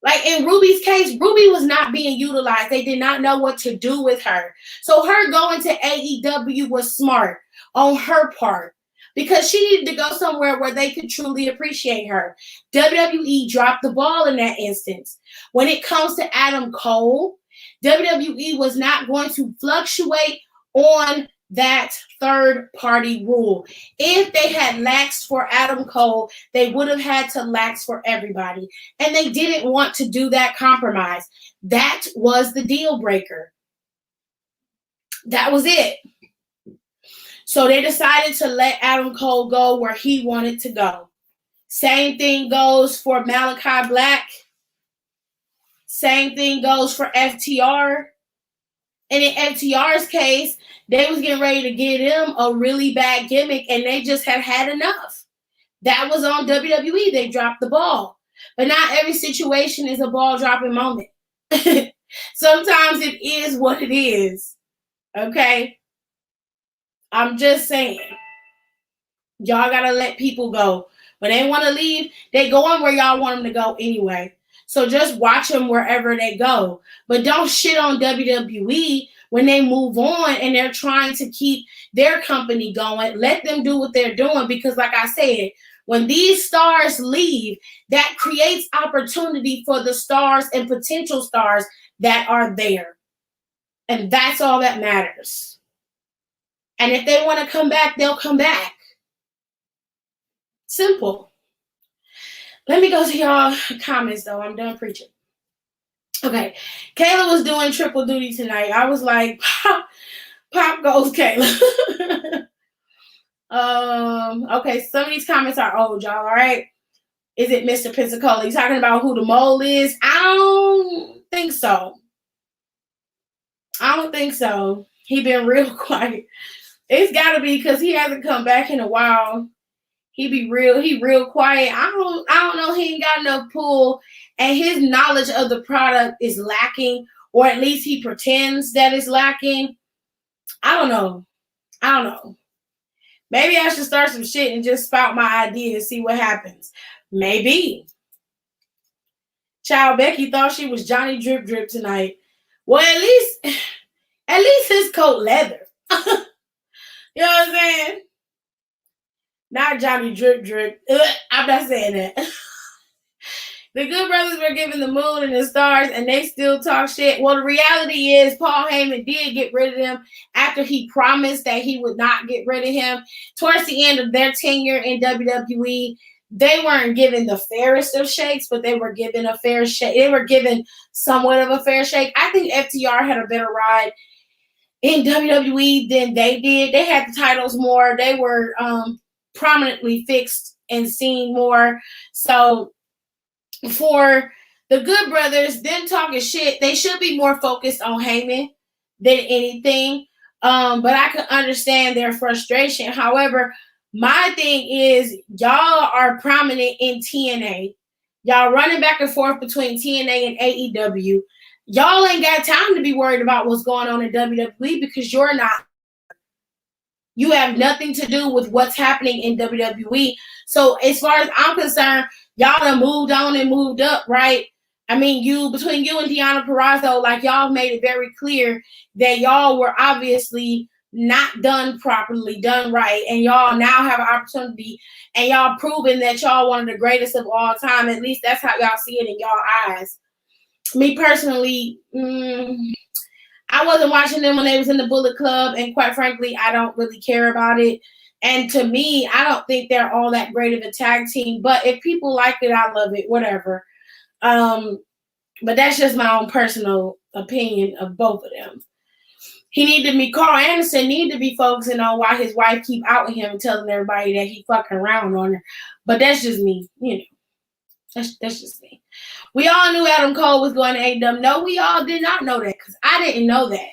Speaker 2: Like in Ruby's case, Ruby was not being utilized. They did not know what to do with her. So her going to AEW was smart on her part, because she needed to go somewhere where they could truly appreciate her. WWE dropped the ball in that instance. When it comes to Adam Cole, WWE was not going to fluctuate on that third-party rule. If they had laxed for Adam Cole, they would have had to lax for everybody. And they didn't want to do that compromise. That was the deal breaker. That was it. So they decided to let Adam Cole go where he wanted to go. Same thing goes for Malachi Black. Same thing goes for FTR. And in FTR's case, they was getting ready to give him a really bad gimmick, and they just had enough. That was on WWE. They dropped the ball. But not every situation is a ball-dropping moment. Sometimes it is what it is. Okay? I'm just saying. Y'all got to let people go. When they want to leave, they going where y'all want them to go anyway. So just watch them wherever they go. But don't shit on WWE when they move on and they're trying to keep their company going. Let them do what they're doing, because like I said, when these stars leave, that creates opportunity for the stars and potential stars that are there. And that's all that matters. And if they want to come back, they'll come back. Simple. Let me go to y'all comments, though. I'm done preaching. Okay. Kayla was doing triple duty tonight. I was like, pop goes Kayla. Okay, some of these comments are old, y'all, all right? Is it Mr. Pensacola? You talking about who the mole is? I don't think so. I don't think so. He been real quiet. It's got to be because he hasn't come back in a while. He real quiet. I don't know. He ain't got enough pull, and his knowledge of the product is lacking, or at least he pretends that it's lacking. I don't know. Maybe I should start some shit and just spout my idea and see what happens. Maybe. Child Becky thought she was Johnny Drip Drip tonight. Well, at least his coat leather. You know what I'm saying? Not Johnny Drip Drip. I'm not saying that. The Good Brothers were given the moon and the stars, and they still talk shit. Well, the reality is Paul Heyman did get rid of them after he promised that he would not get rid of him. Towards the end of their tenure in WWE, they weren't given the fairest of shakes, but they were given a fair shake. They were given somewhat of a fair shake. I think FTR had a better ride in WWE than they did. They had the titles more. They were prominently fixed and seen more. So for the Good Brothers, them talking shit, they should be more focused on Heyman than anything. But I can understand their frustration. However, my thing is, y'all are prominent in TNA. Y'all running back and forth between TNA and AEW. Y'all ain't got time to be worried about what's going on in WWE because you're not. You have nothing to do with what's happening in WWE. So as far as I'm concerned, y'all done moved on and moved up, right? I mean, between you and Deonna Purrazzo, like y'all made it very clear that y'all were obviously not done properly, done right, and y'all now have an opportunity, and y'all proving that y'all one of the greatest of all time. At least that's how y'all see it in y'all eyes. Me personally, I wasn't watching them when they was in the Bullet Club, and quite frankly, I don't really care about it. And to me, I don't think they're all that great of a tag team. But if people like it, I love it, whatever. But that's just my own personal opinion of both of them. Carl Anderson needed to be focusing on why his wife keep outing him and telling everybody that he fucking around on her. But that's just me, That's just me. We all knew Adam Cole was going to AEW. No, we all did not know that because I didn't know that.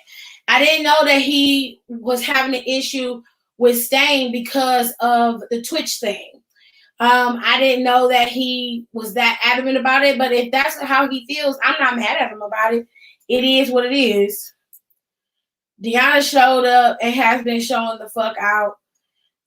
Speaker 2: I didn't know that he was having an issue with staying because of the Twitch thing. I didn't know that he was that adamant about it, but if that's how he feels, I'm not mad at him about it. It is what it is. Deanna showed up and has been showing the fuck out.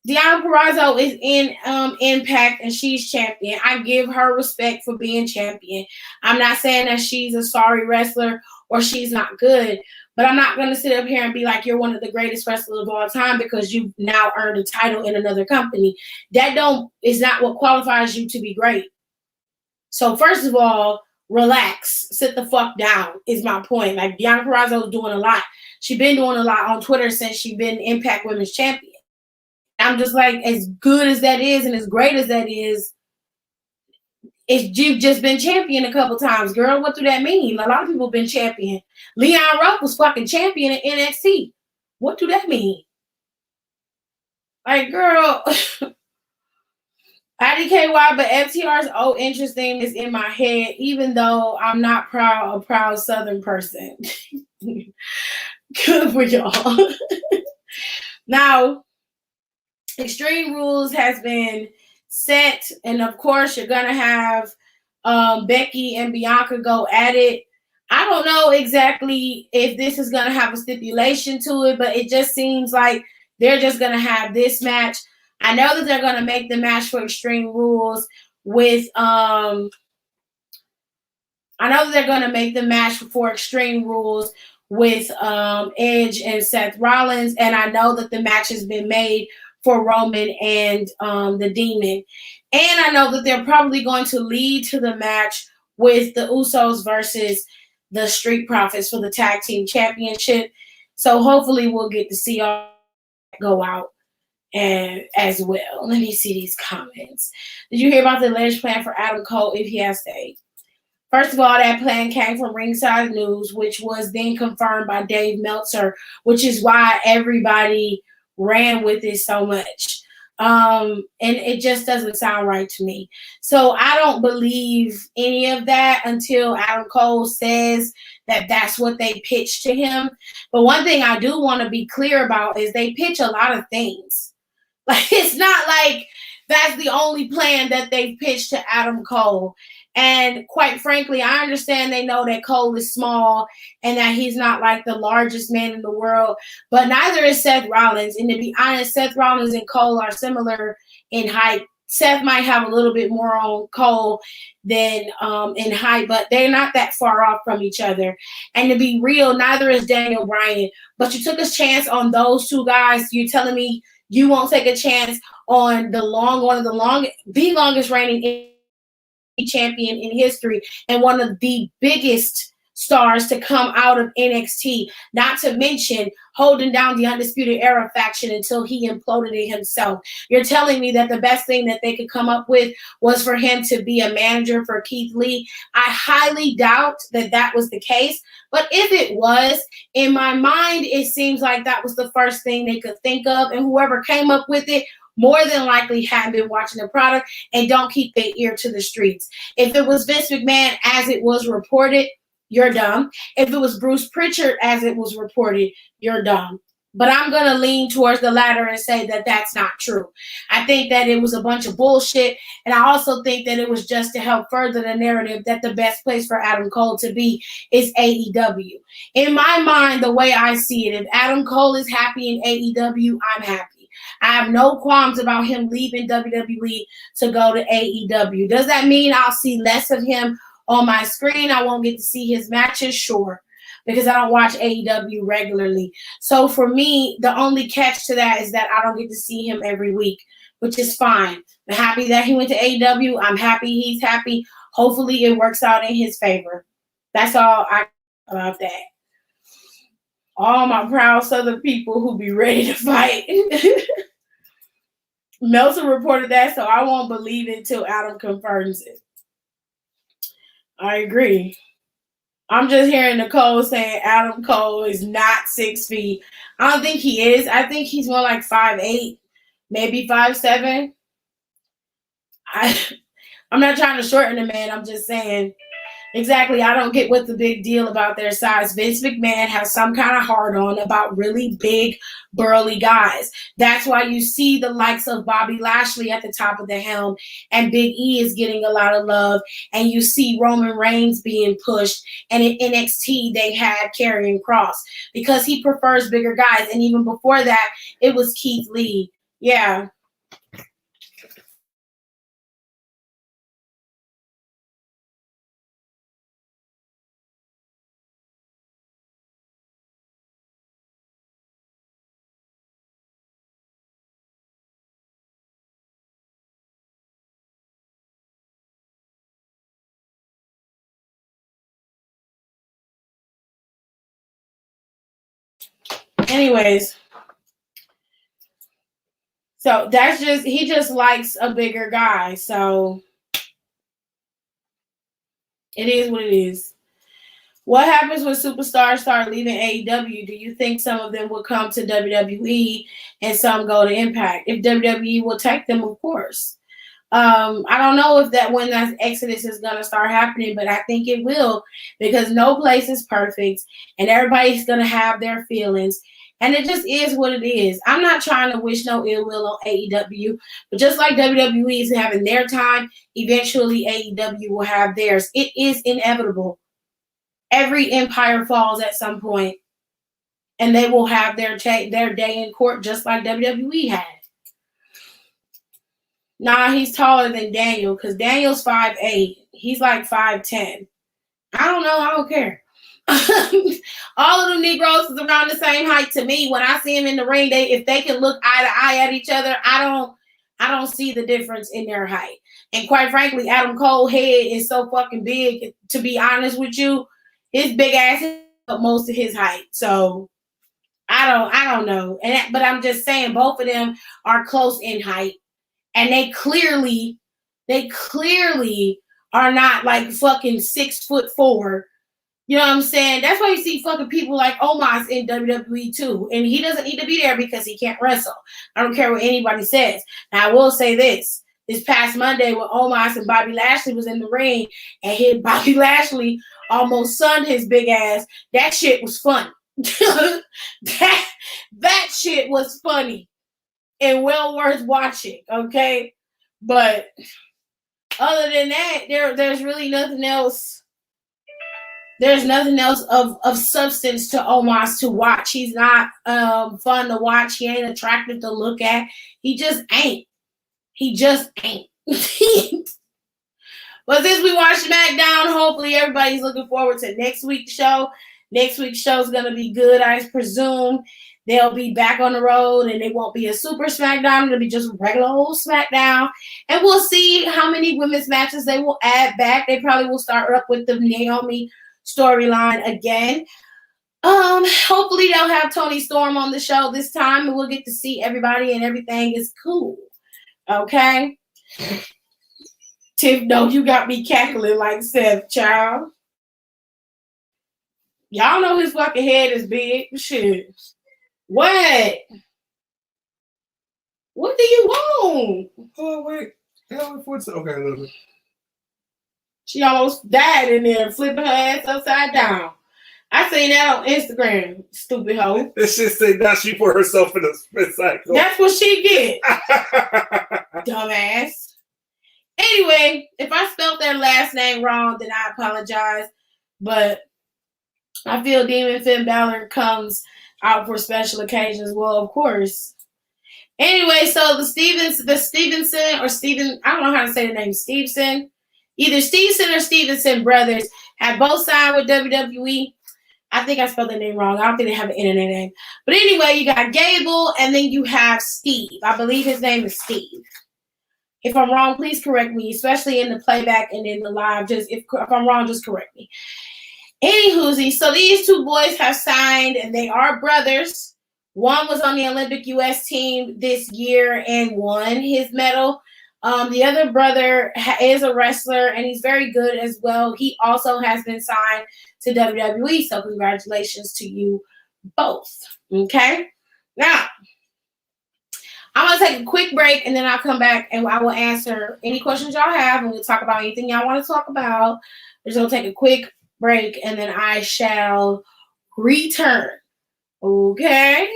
Speaker 2: Deanna Purrazzo is in Impact and she's champion. I give her respect for being champion. I'm not saying that she's a sorry wrestler or she's not good, but I'm not going to sit up here and be like, you're one of the greatest wrestlers of all time because you've now earned a title in another company. That is not what qualifies you to be great. So first of all, relax, sit the fuck down is my point. Like, Deanna Purrazzo is doing a lot. She's been doing a lot on Twitter since she's been Impact Women's Champion. I'm just like, as good as that is and as great as that is, you've just been champion a couple times, girl. What do that mean? A lot of people have been champion. Leon Ruff was fucking champion in NXT. What do that mean? Like, girl, IDKY, but FTR's oh interesting is in my head, even though I'm not a proud Southern person. Good for y'all. Now, Extreme Rules has been set, and of course you're gonna have Becky and Bianca go at it. I don't know exactly if this is gonna have a stipulation to it, but it just seems like they're just gonna have this match. I know that they're gonna make the match for Extreme Rules with Edge and Seth Rollins, and I know that the match has been made for Roman and the Demon. And I know that they're probably going to lead to the match with the Usos versus the Street Profits for the Tag Team Championship. So hopefully we'll get to see all that go out and as well. Let me see these comments. Did you hear about the alleged plan for Adam Cole if he has stayed? First of all, that plan came from Ringside News, which was then confirmed by Dave Meltzer, which is why everybody ran with it so much. And it just doesn't sound right to me. So I don't believe any of that until Adam Cole says that that's what they pitched to him. But one thing I do want to be clear about is they pitch a lot of things. Like, it's not like that's the only plan that they've pitched to Adam Cole. And quite frankly, I understand they know that Cole is small and that he's not like the largest man in the world, but neither is Seth Rollins. And to be honest, Seth Rollins and Cole are similar in height. Seth might have a little bit more on Cole than in height, but they're not that far off from each other. And to be real, neither is Daniel Bryan. But you took a chance on those two guys. You're telling me you won't take a chance on the longest reigning champion in history and one of the biggest stars to come out of NXT, not to mention holding down the Undisputed Era faction until he imploded it himself. You're telling me that the best thing that they could come up with was for him to be a manager for Keith Lee? I highly doubt that that was the case, but if it was, in my mind, it seems like that was the first thing they could think of, and whoever came up with it more than likely hadn't been watching the product and don't keep their ear to the streets. If it was Vince McMahon, as it was reported, you're dumb. If it was Bruce Pritchard, as it was reported, you're dumb. But I'm going to lean towards the latter and say that that's not true. I think that it was a bunch of bullshit, and I also think that it was just to help further the narrative that the best place for Adam Cole to be is AEW. In my mind, the way I see it, if Adam Cole is happy in AEW, I'm happy. I have no qualms about him leaving WWE to go to AEW. Does that mean I'll see less of him on my screen? I won't get to see his matches? Sure, because I don't watch AEW regularly. So for me, the only catch to that is that I don't get to see him every week, which is fine. I'm happy that he went to AEW. I'm happy he's happy. Hopefully it works out in his favor. That's all I about that. All my proud Southern people who be ready to fight. Meltzer reported that, so I won't believe it until Adam confirms it. I agree. I'm just hearing Nicole saying Adam Cole is not 6 feet. I don't think he is. I think he's more like 5'8", maybe 5'7". I'm not trying to shorten the man. I'm just saying Exactly. I don't get what's the big deal about their size. Vince McMahon has some kind of hard on about really big, burly guys. That's why you see the likes of Bobby Lashley at the top of the helm, and Big E is getting a lot of love. And you see Roman Reigns being pushed. And in NXT, they had Karrion Kross because he prefers bigger guys. And even before that, it was Keith Lee. Yeah. Anyways, so that's just, he just likes a bigger guy. So it is what it is. What happens when superstars start leaving AEW? Do you think some of them will come to WWE and some go to Impact? If WWE will take them, of course. I don't know if that when that exodus is going to start happening, but I think it will, because no place is perfect and everybody's going to have their feelings. And it just is what it is. I'm not trying to wish no ill will on AEW, but just like WWE is having their time, eventually AEW will have theirs. It is inevitable. Every empire falls at some point, and they will have their day in court just like WWE had. Nah, he's taller than Daniel because Daniel's 5'8". He's like 5'10". I don't know. I don't care. All of them Negroes is around the same height to me. When I see them in the ring, if they can look eye to eye at each other, I don't see the difference in their height. And quite frankly, Adam Cole's head is so fucking big. To be honest with you, his big ass is most of his height. So I don't know. But I'm just saying both of them are close in height. And they clearly are not like fucking 6'4". You know what I'm saying? That's why you see fucking people like Omos in WWE too. And he doesn't need to be there because he can't wrestle. I don't care what anybody says. Now, I will say this. This past Monday when Omos and Bobby Lashley was in the ring and Bobby Lashley almost sunned his big ass, that shit was funny. that shit was funny. And well worth watching, okay? But other than that, there's really nothing else. There's nothing else of substance to Omos to watch. He's not fun to watch. He ain't attractive to look at. He just ain't. But since we watched Smackdown, hopefully everybody's looking forward to next week's show. Next week's show is going to be good, I presume. They'll be back on the road, and it won't be a super Smackdown. It'll be just regular old Smackdown. And we'll see how many women's matches they will add back. They probably will start up with the Naomi storyline again. Hopefully they'll have Toni Storm on the show this time, and we'll get to see everybody, and everything is cool. Okay? Tiff, no, you got me cackling like Seth, child. Y'all know his fucking head is big. Shit. What? What do you want?
Speaker 1: Oh, wait. Okay, a little bit.
Speaker 2: She almost died in there flipping her ass upside down. I seen that on Instagram, stupid hoe.
Speaker 1: This shit say now she put herself in a spin cycle.
Speaker 2: That's what she get. Dumbass. Anyway, if I spelled their last name wrong, then I apologize. But I feel Demon Finn Balor comes out for special occasions. Well, of course. Anyway, so the Stevenson or Steven, I don't know how to say the name, Stevenson. Either Stevenson or Stevenson brothers have both signed with WWE. I think I spelled their name wrong. I don't think they have an internet name. But anyway, you got Gable and then you have Steve. I believe his name is Steve. If I'm wrong, please correct me, especially in the playback and in the live. Just if I'm wrong, just correct me. Anywho, so these two boys have signed, and they are brothers. One was on the Olympic U.S. team this year and won his medal. The other brother is a wrestler, and he's very good as well. He also has been signed to WWE, so congratulations to you both. Okay? Now, I'm going to take a quick break, and then I'll come back, and I will answer any questions y'all have, and we'll talk about anything y'all want to talk about. We're just going to take a quick break, and then I shall return. Okay?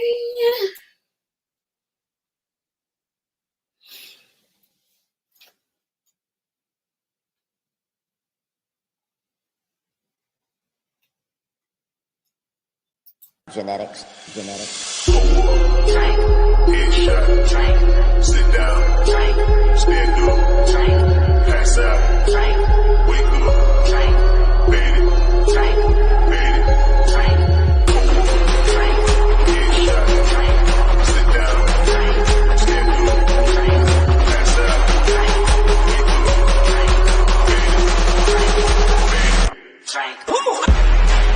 Speaker 3: Genetics.
Speaker 4: Drink. Headshot. Drink. Sit down. Drink. Stand up. Drink. Pass out. Drink. Wake up. Drink. Fade it. Drink. Fade it. Drink. Drink. Headshot. Drink. Sit down. Drink. Stand up. Drink. Pass out. Drink. Wake up. Drink. Fade it. Drink. Fade it. Drink.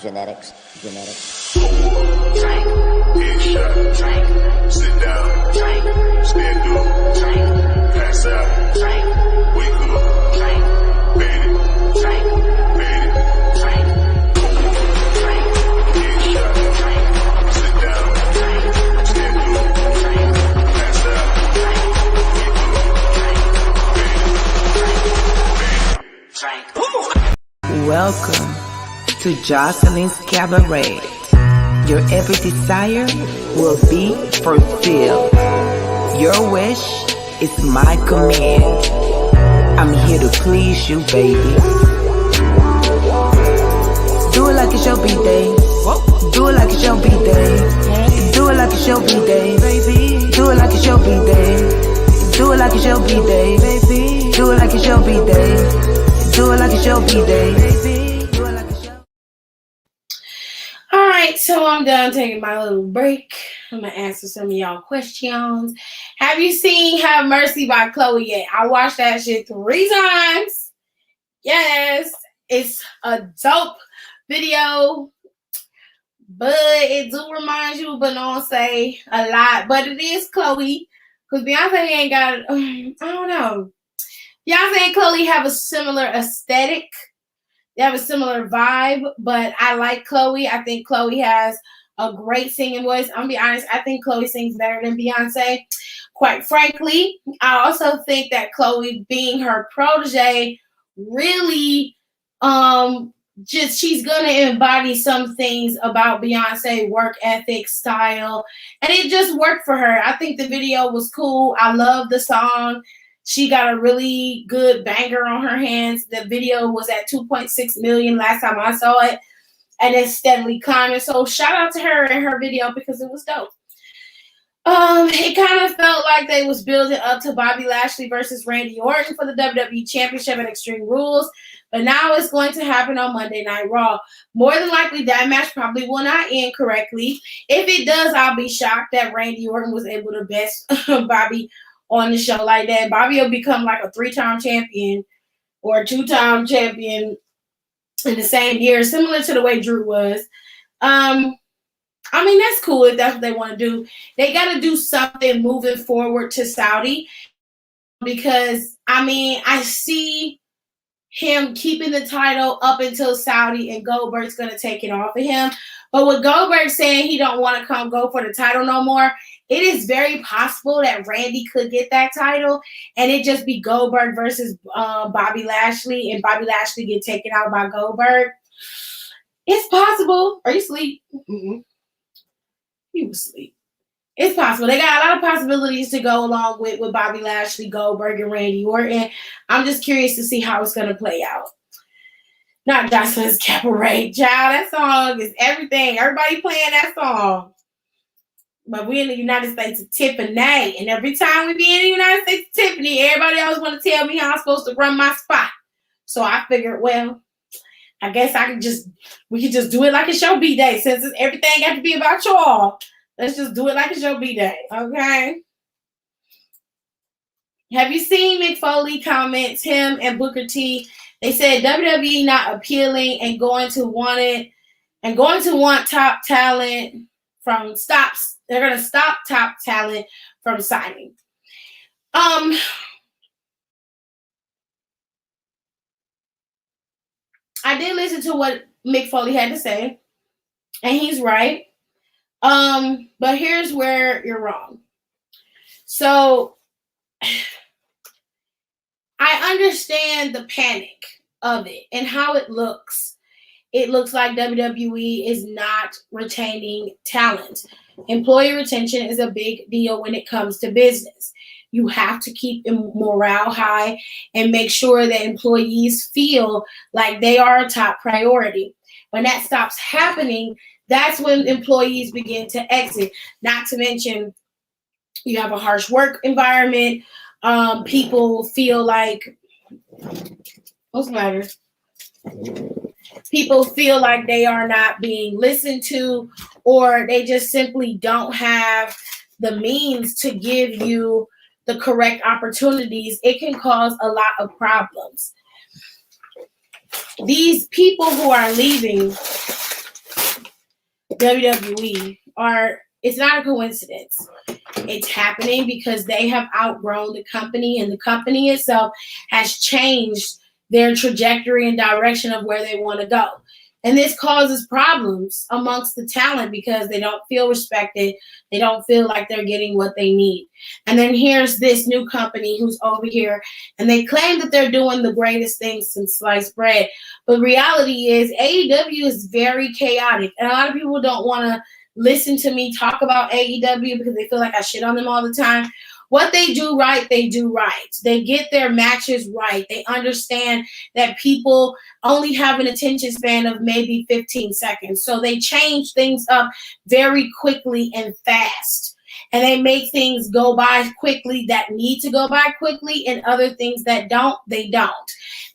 Speaker 3: Genetics.
Speaker 4: Drink. Headshot. Drink. Sit down. Drink. Stand up. Drink. Pass out. Drink. Wake up. Drink. Fade it. Drink. Fade it. Drink. Drink. Headshot. Drink. Sit down. Drink. Stand up. Drink. Pass out. Drink. Wake up. Drink. Fade it. Drink. Drink.
Speaker 5: Welcome to Jocelyn's Cabaret. Your every desire will be fulfilled. Your wish is my command. I'm here to please you, baby. Do it like it's your B-day. Do it like it's your B-day. Do it like it's your B-day, baby. Do it like it's your B-day. Do it like it's your B-day, baby. Do it like it's your B-day. Do it like it's your B-day, baby.
Speaker 2: Alright, so I'm done taking my little break. I'm going to answer some of y'all questions. Have you seen Have Mercy by Chloe yet? I watched that shit 3 times. Yes, it's a dope video, but it do remind you of Beyonce a lot. But it is Chloe, because Beyonce ain't got, I don't know. Beyonce and Chloe have a similar aesthetic. They have a similar vibe, but I like Chloe. I think Chloe has a great singing voice. I'm going to be honest, I think Chloe sings better than Beyonce. Quite frankly, I also think that Chloe, being her protege, really she's going to embody some things about Beyonce, work ethic, style, and it just worked for her. I think the video was cool. I love the song. She got a really good banger on her hands. The video was at 2.6 million last time I saw it, and it's steadily climbing. So shout out to her and her video because it was dope. It kind of felt like they was building up to Bobby Lashley versus Randy Orton for the WWE Championship at Extreme Rules, but now it's going to happen on Monday Night Raw. More than likely, that match probably will not end correctly. If it does, I'll be shocked that Randy Orton was able to best Bobby on the show like that. Bobby will become like a 3-time champion or a 2-time champion in the same year, similar to the way Drew was. I mean, that's cool if that's what they want to do. They got to do something moving forward to Saudi because, I mean, I see him keeping the title up until Saudi and Goldberg's going to take it off of him. But with Goldberg saying he don't want to come go for the title no more, it is very possible that Randy could get that title and it just be Goldberg versus Bobby Lashley and Bobby Lashley get taken out by Goldberg. It's possible. Are you asleep? Mm-mm. He was asleep. It's possible. They got a lot of possibilities to go along with Bobby Lashley, Goldberg, and Randy Orton. I'm just curious to see how it's going to play out. Not Jocelyn's Cabaret. Child, that song is everything. Everybody playing that song. But we in the United States of Tiffany. And every time we be in the United States of Tiffany, everybody always want to tell me how I'm supposed to run my spot. So I figured, well, I guess we could just do it like it's your B-Day. Since everything got to be about y'all, let's just do it like it's your B-Day, okay? Have you seen Mick Foley comments, him and Booker T? They said WWE not appealing and going to want it and going to want top talent from stops. They're going to stop top talent from signing. I did listen to what Mick Foley had to say, and he's right. But here's where you're wrong. So I understand the panic of it and how it looks. It looks like WWE is not retaining talent. Employee retention is a big deal when it comes to business. You have to keep morale high and make sure that employees feel like they are a top priority. When that stops happening, that's when employees begin to exit. Not to mention, you have a harsh work environment. People feel like, what's the matter? People feel like they are not being listened to, or they just simply don't have the means to give you the correct opportunities. It can cause a lot of problems. These people who are leaving WWE it's not a coincidence. It's happening because they have outgrown the company, and the company itself has changed their trajectory and direction of where they want to go. And this causes problems amongst the talent because they don't feel respected. They don't feel like they're getting what they need. And then here's this new company who's over here, and they claim that they're doing the greatest things since sliced bread. But reality is AEW is very chaotic. And a lot of people don't want to listen to me talk about AEW because they feel like I shit on them all the time. What they do right, they do right. They get their matches right. They understand that people only have an attention span of maybe 15 seconds. So they change things up very quickly and fast. And they make things go by quickly that need to go by quickly, and other things that don't, they don't.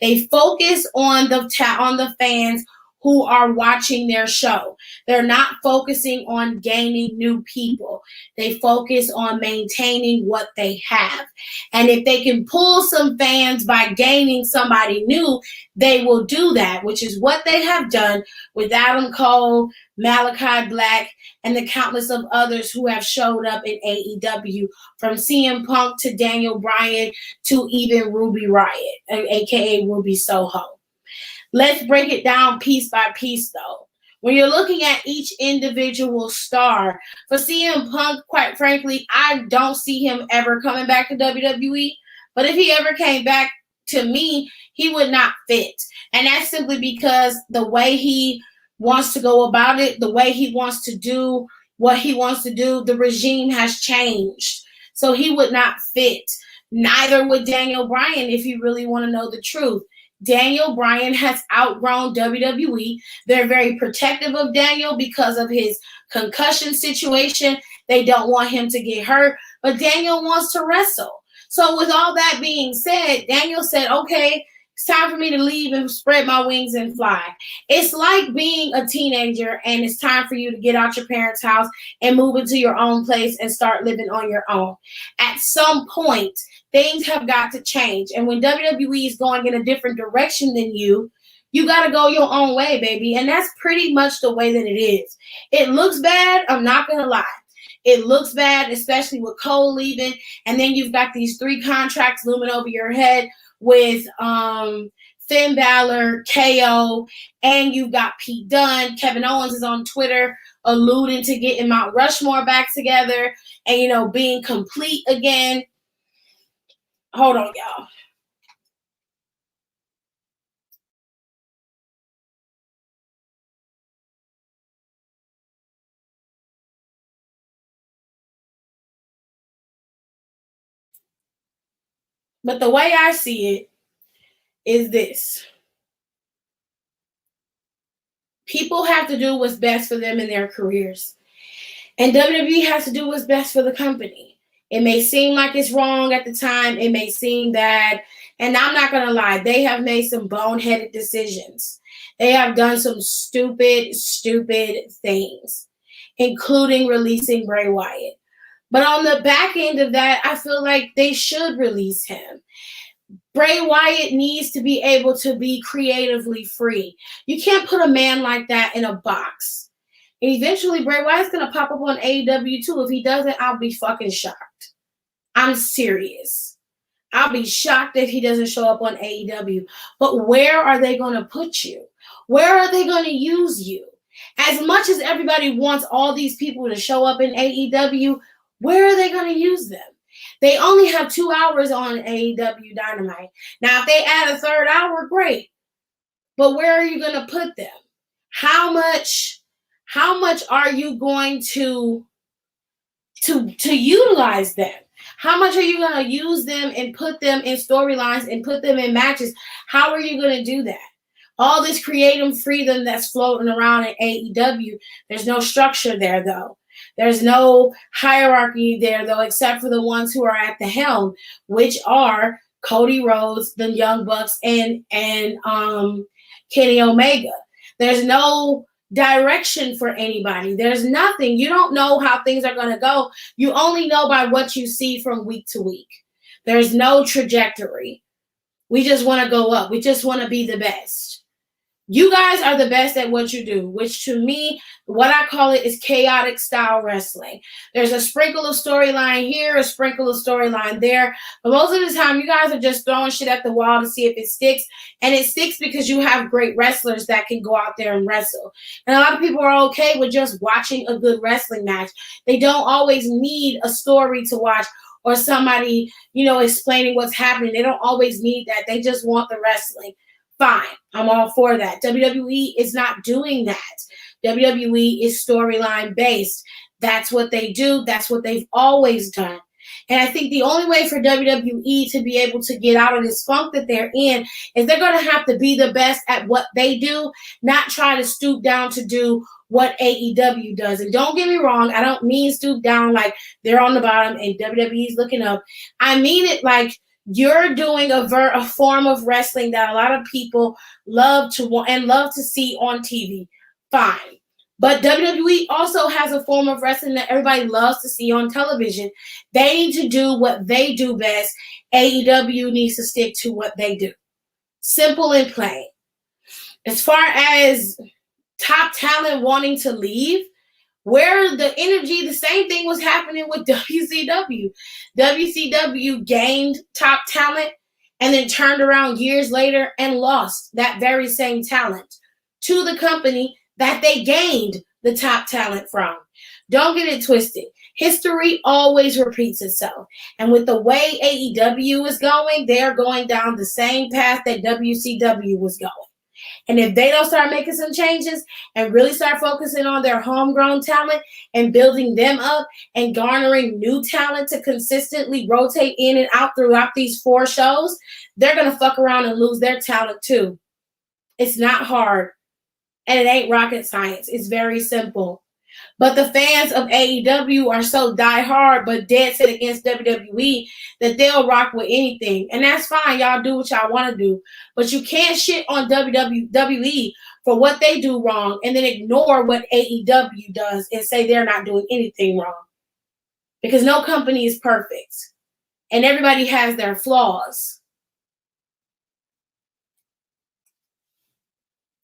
Speaker 2: They focus on the fans who are watching their show. They're not focusing on gaining new people. They focus on maintaining what they have. And if they can pull some fans by gaining somebody new, they will do that, which is what they have done with Adam Cole, Malachi Black, and the countless of others who have showed up in AEW, from CM Punk to Daniel Bryan to even Ruby Riott, aka Ruby Soho. Let's break it down piece by piece, though. When you're looking at each individual star, for CM Punk, quite frankly, I don't see him ever coming back to WWE. But if he ever came back, to me, he would not fit. And that's simply because the way he wants to go about it, the way he wants to do what he wants to do, the regime has changed. So he would not fit. Neither would Daniel Bryan, if you really want to know the truth. Daniel Bryan has outgrown WWE. They're very protective of Daniel because of his concussion situation. They don't want him to get hurt, but Daniel wants to wrestle. So with all that being said, Daniel said, okay, it's time for me to leave and spread my wings and fly. It's like being a teenager and it's time for you to get out your parents' house and move into your own place and start living on your own. At some point, things have got to change. And when WWE is going in a different direction than you, you got to go your own way, baby. And that's pretty much the way that it is. It looks bad. I'm not going to lie. It looks bad, especially with Cole leaving. And then you've got these 3 contracts looming over your head with Finn Balor, KO, and you've got Pete Dunne. Kevin Owens is on Twitter alluding to getting Mount Rushmore back together and, you know, being complete again. Hold on, y'all. But the way I see it is this. People have to do what's best for them in their careers. And WWE has to do what's best for the company. It may seem like it's wrong at the time. It may seem that, and I'm not going to lie, they have made some boneheaded decisions. They have done some stupid things, including releasing Bray Wyatt. But on the back end of that, I feel like they should release him. Bray Wyatt needs to be able to be creatively free. You can't put a man like that in a box. And eventually, Bray Wyatt's going to pop up on AEW too. If he doesn't, I'll be fucking shocked. I'm serious. I'll be shocked if he doesn't show up on AEW. But where are they going to put you? Where are they going to use you? As much as everybody wants all these people to show up in AEW, where are they going to use them? They only have 2 hours on AEW Dynamite. Now, if they add a third hour, great. But where are you going to put them? How much are you going to utilize them? How much are you going to use them and put them in storylines and put them in matches? How are you going to do that? All this creative freedom that's floating around in AEW, there's no structure there, though. There's no hierarchy there, though, except for the ones who are at the helm, which are Cody Rhodes, the Young Bucks, and Kenny Omega. There's no direction for anybody. There's nothing. You don't know how things are going to go. You only know by what you see from week to week. There's no trajectory. We just want to go up. We just want to be the best. You guys are the best at what you do, which to me, what I call it is chaotic style wrestling. There's a sprinkle of storyline here, a sprinkle of storyline there. But most of the time, you guys are just throwing shit at the wall to see if it sticks. And it sticks because you have great wrestlers that can go out there and wrestle. And a lot of people are okay with just watching a good wrestling match. They don't always need a story to watch or somebody, explaining what's happening. They don't always need that. They just want the wrestling. Fine, I'm all for that. WWE is not doing that. WWE is storyline based. That's what they do. That's what they've always done. And I think the only way for WWE to be able to get out of this funk that they're in is they're going to have to be the best at what they do, not try to stoop down to do what AEW does. And don't get me wrong, I don't mean stoop down like they're on the bottom and WWE's looking up. I mean it like you're doing a form of wrestling that a lot of people love to want and love to see on TV. Fine. But WWE also has a form of wrestling that everybody loves to see on television. They need to do what they do best. AEW needs to stick to what they do. Simple and plain. As far as top talent wanting to leave, where the energy, the same thing was happening with WCW. WCW gained top talent and then turned around years later and lost that very same talent to the company that they gained the top talent from. Don't get it twisted. History always repeats itself. And with the way AEW is going, they're going down the same path that WCW was going. And if they don't start making some changes and really start focusing on their homegrown talent and building them up and garnering new talent to consistently rotate in and out throughout these 4 shows, they're going to fuck around and lose their talent too. It's not hard. And it ain't rocket science. It's very simple. But the fans of AEW are so diehard but dead set against WWE that they'll rock with anything. And that's fine. Y'all do what y'all want to do. But you can't shit on WWE for what they do wrong and then ignore what AEW does and say they're not doing anything wrong. Because no company is perfect. And everybody has their flaws.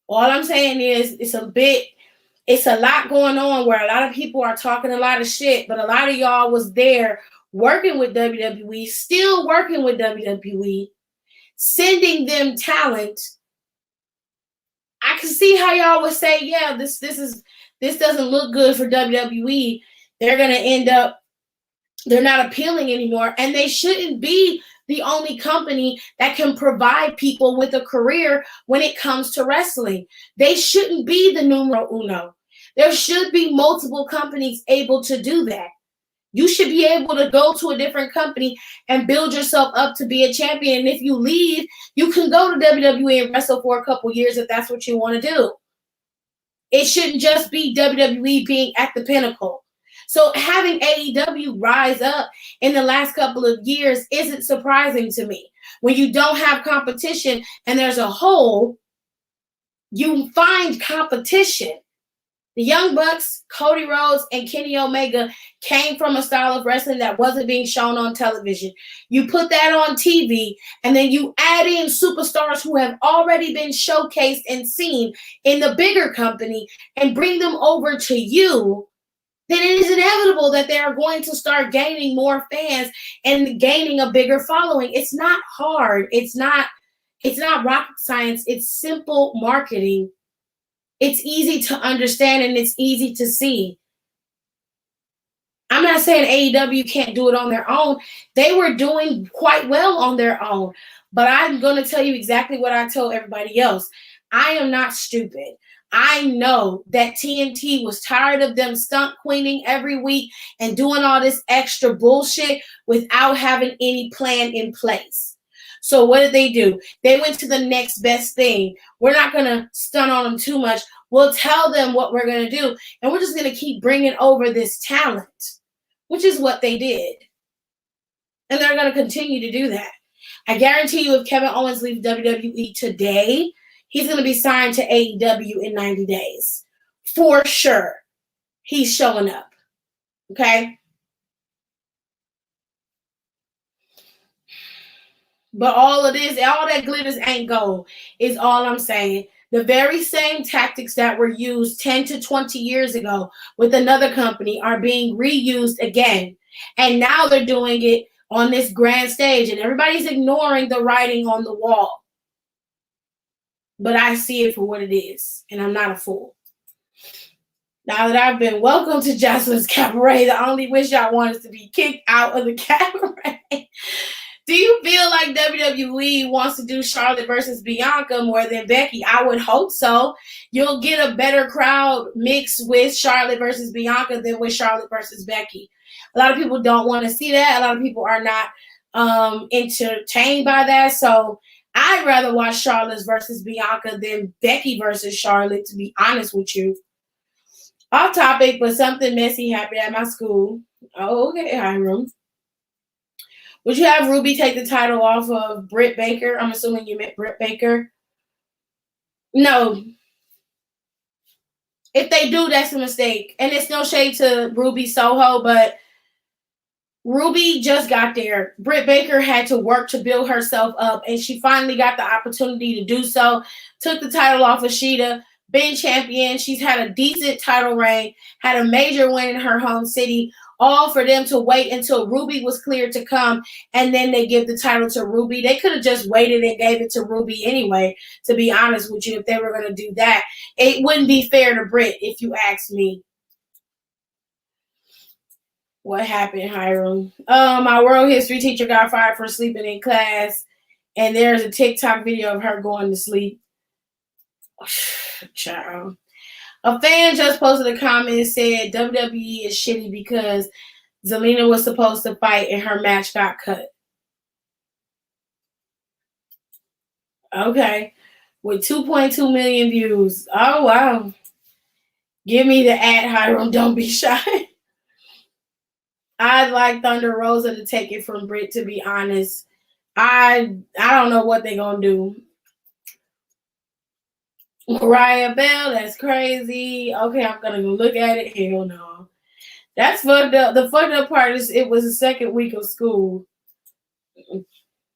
Speaker 2: All I'm saying is it's a lot going on where a lot of people are talking a lot of shit, but a lot of y'all was there working with WWE, still working with WWE, sending them talent. I can see how y'all would say, yeah, this doesn't look good for WWE. They're going to end up, they're not appealing anymore, and they shouldn't be the only company that can provide people with a career when it comes to wrestling. They shouldn't be the numero uno. There should be multiple companies able to do that. You should be able to go to a different company and build yourself up to be a champion. And if you leave, you can go to WWE and wrestle for a couple years if that's what you want to do. It shouldn't just be WWE being at the pinnacle. So having AEW rise up in the last couple of years isn't surprising to me. When you don't have competition and there's a hole, you find competition. The Young Bucks, Cody Rhodes, and Kenny Omega came from a style of wrestling that wasn't being shown on television. You put that on TV, and then you add in superstars who have already been showcased and seen in the bigger company and bring them over to you, then it is inevitable that they are going to start gaining more fans and gaining a bigger following. It's not hard. It's not rocket science. It's simple marketing. It's easy to understand and it's easy to see. I'm not saying AEW can't do it on their own. They were doing quite well on their own. But I'm going to tell you exactly what I told everybody else. I am not stupid. I know that TNT was tired of them stunt queening every week and doing all this extra bullshit without having any plan in place. So what did they do? They went to the next best thing. We're not going to stunt on them too much. We'll tell them what we're going to do, and we're just going to keep bringing over this talent, which is what they did. And they're going to continue to do that. I guarantee you if Kevin Owens leaves WWE today, he's going to be signed to AEW in 90 days. For sure. He's showing up. Okay? But all of this, all that glitters ain't gold, is all I'm saying. The very same tactics that were used 10 to 20 years ago with another company are being reused again. And now they're doing it on this grand stage, and everybody's ignoring the writing on the wall. But I see it for what it is, and I'm not a fool. Now that I've been welcomed to Jocelyn's Cabaret, the only wish y'all want is to be kicked out of the cabaret. Do you feel like WWE wants to do Charlotte versus Bianca more than Becky? I would hope so. You'll get a better crowd mix with Charlotte versus Bianca than with Charlotte versus Becky. A lot of people don't want to see that. A lot of people are not entertained by that. So I'd rather watch Charlotte versus Bianca than Becky versus Charlotte, to be honest with you. Off topic, but something messy happened at my school. Oh, okay, Hiram. Would you have Ruby take the title off of Britt Baker? I'm assuming you meant Britt Baker. No. If they do, that's a mistake. And it's no shade to Ruby Soho, but Ruby just got there. Britt Baker had to work to build herself up, and she finally got the opportunity to do so. Took the title off of Shida, been champion. She's had a decent title reign, had a major win in her home city, all for them to wait until Ruby was cleared to come, and then they give the title to Ruby. They could have just waited and gave it to Ruby anyway, to be honest with you, if they were going to do that. It wouldn't be fair to Britt, if you ask me. What happened, Hiram? My world history teacher got fired for sleeping in class, and there's a TikTok video of her going to sleep. Child. A fan just posted a comment and said WWE is shitty because Zelina was supposed to fight and her match got cut. Okay. With 2.2 million views. Oh, wow. Give me the ad, Hiram. Don't be shy. I'd like Thunder Rosa to take it from Britt, to be honest. I don't know what they're going to do. Mariah Bell, that's crazy. Okay, I'm going to go look at it. Hell no. That's fucked up. The fucked up part is it was the second week of school.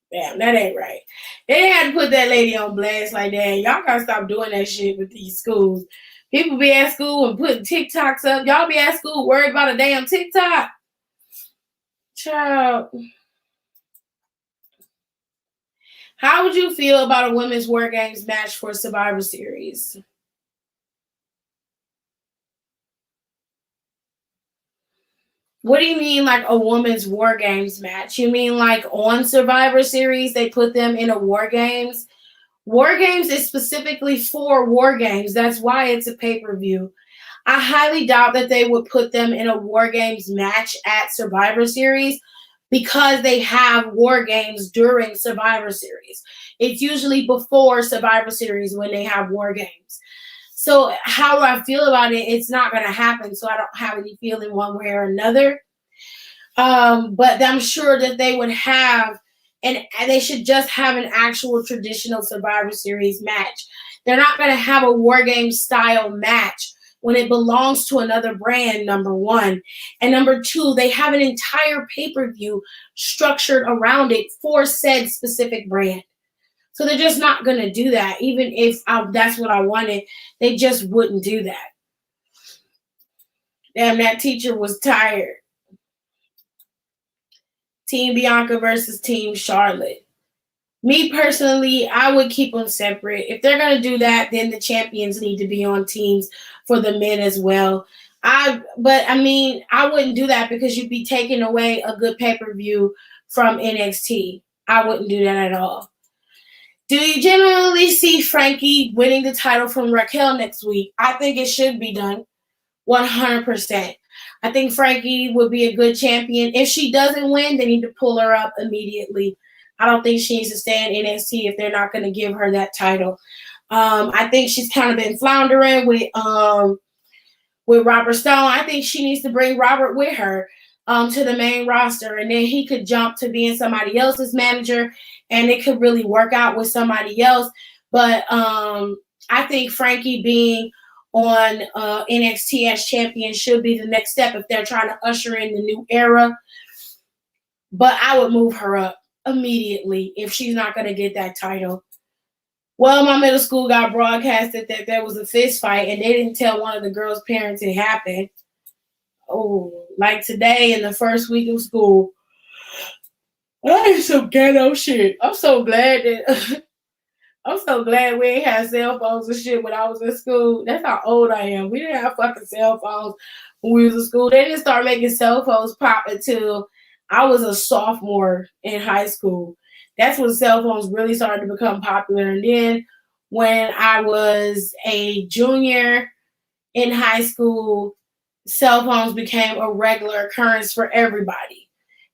Speaker 2: Damn, that ain't right. They had to put that lady on blast like that. Y'all got to stop doing that shit with these schools. People be at school and putting TikToks up. Y'all be at school worried about a damn TikTok. Child. How would you feel about a women's War Games match for Survivor Series? What do you mean, like a women's War Games match? You mean like on Survivor Series, they put them in a War Games? War Games is specifically for War Games. That's why it's a pay-per-view. I highly doubt that they would put them in a War Games match at Survivor Series, because they have War Games during Survivor Series. It's usually before Survivor Series when they have War Games. So how do I feel about it? It's not going to happen, so I don't have any feeling one way or another. But I'm sure that they would have, and they should just have an actual traditional Survivor Series match. They're not going to have a War Games style match when it belongs to another brand, number one. And number two, they have an entire pay-per-view structured around it for said specific brand. So they're just not going to do that. Even if that's what I wanted, they just wouldn't do that. Damn, that teacher was tired. Team Bianca versus Team Charlotte. Me personally, I would keep them separate. If they're going to do that, then the champions need to be on teams for the men as well. I wouldn't do that because you'd be taking away a good pay-per-view from NXT. I wouldn't do that at all. Do you generally see Frankie winning the title from Raquel next week? I think it should be done 100%. I think Frankie would be a good champion. If she doesn't win, they need to pull her up immediately. I don't think she needs to stay in NXT if they're not going to give her that title. I think she's kind of been floundering with Robert Stone. I think she needs to bring Robert with her to the main roster, and then he could jump to being somebody else's manager, and it could really work out with somebody else. But I think Frankie being on NXT as champion should be the next step if they're trying to usher in the new era. But I would move her up immediately if she's not going to get that title. Well, my middle school got broadcasted that there was a fist fight, and they didn't tell one of the girls' parents it happened. Oh, like today in the first week of school. That is some ghetto shit. I'm so glad we ain't had cell phones and shit when I was in school. That's how old I am. We didn't have fucking cell phones when we was in school. They didn't start making cell phones pop until I was a sophomore in high school. That's when cell phones really started to become popular. And then when I was a junior in high school, cell phones became a regular occurrence for everybody.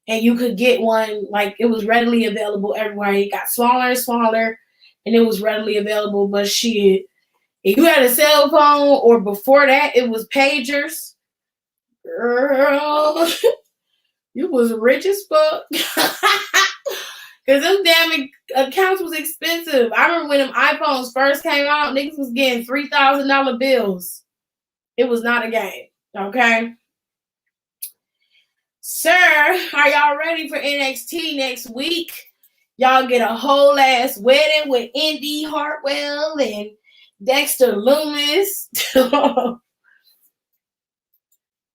Speaker 2: And you could get one, like it was readily available everywhere. It got smaller and smaller, and it was readily available. But shit, if you had a cell phone, or before that, it was pagers, girl, you was rich as fuck. Because them damn accounts was expensive. I remember when them iPhones first came out, niggas was getting $3,000 bills. It was not a game, okay? Sir, are y'all ready for NXT next week? Y'all get a whole ass wedding with Indy Hartwell and Dexter Loomis.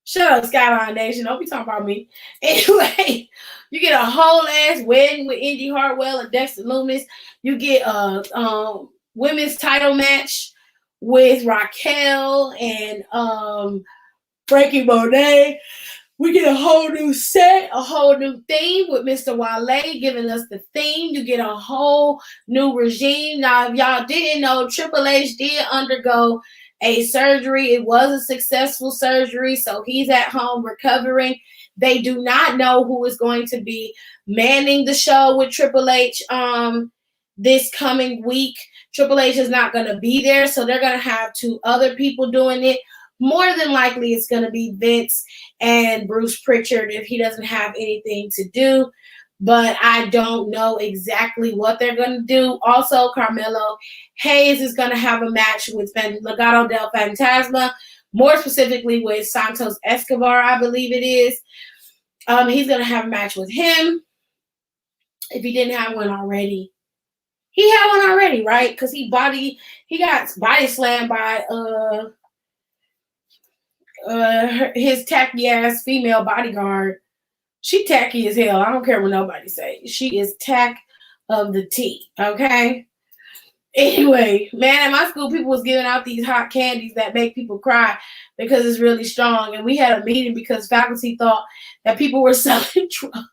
Speaker 2: Shut up, Skyline Nation. Don't be talking about me. Anyway, you get a whole ass wedding with Indy Hartwell and Dexter Loomis. You get a women's title match with Raquel and Frankie Monet. We get a whole new set, a whole new theme with Mr. Wale giving us the theme. You get a whole new regime. Now, if y'all didn't know, Triple H did undergo a surgery. It was a successful surgery, so he's at home recovering. They do not know who is going to be manning the show with Triple H this coming week. Triple H is not going to be there, so they're going to have two other people doing it. More than likely, it's going to be Vince and Bruce Pritchard if he doesn't have anything to do. But I don't know exactly what they're going to do. Also, Carmelo Hayes is going to have a match with Legado del Fantasma, more specifically with Santos Escobar, I believe it is. He's going to have a match with him if he didn't have one already. He had one already, right? Because he got body slammed by his tacky ass female bodyguard. She tacky as hell. I don't care what nobody say. She is tack of the tea. Okay. Anyway, man, at my school, people was giving out these hot candies that make people cry because it's really strong. And we had a meeting because faculty thought that people were selling drugs.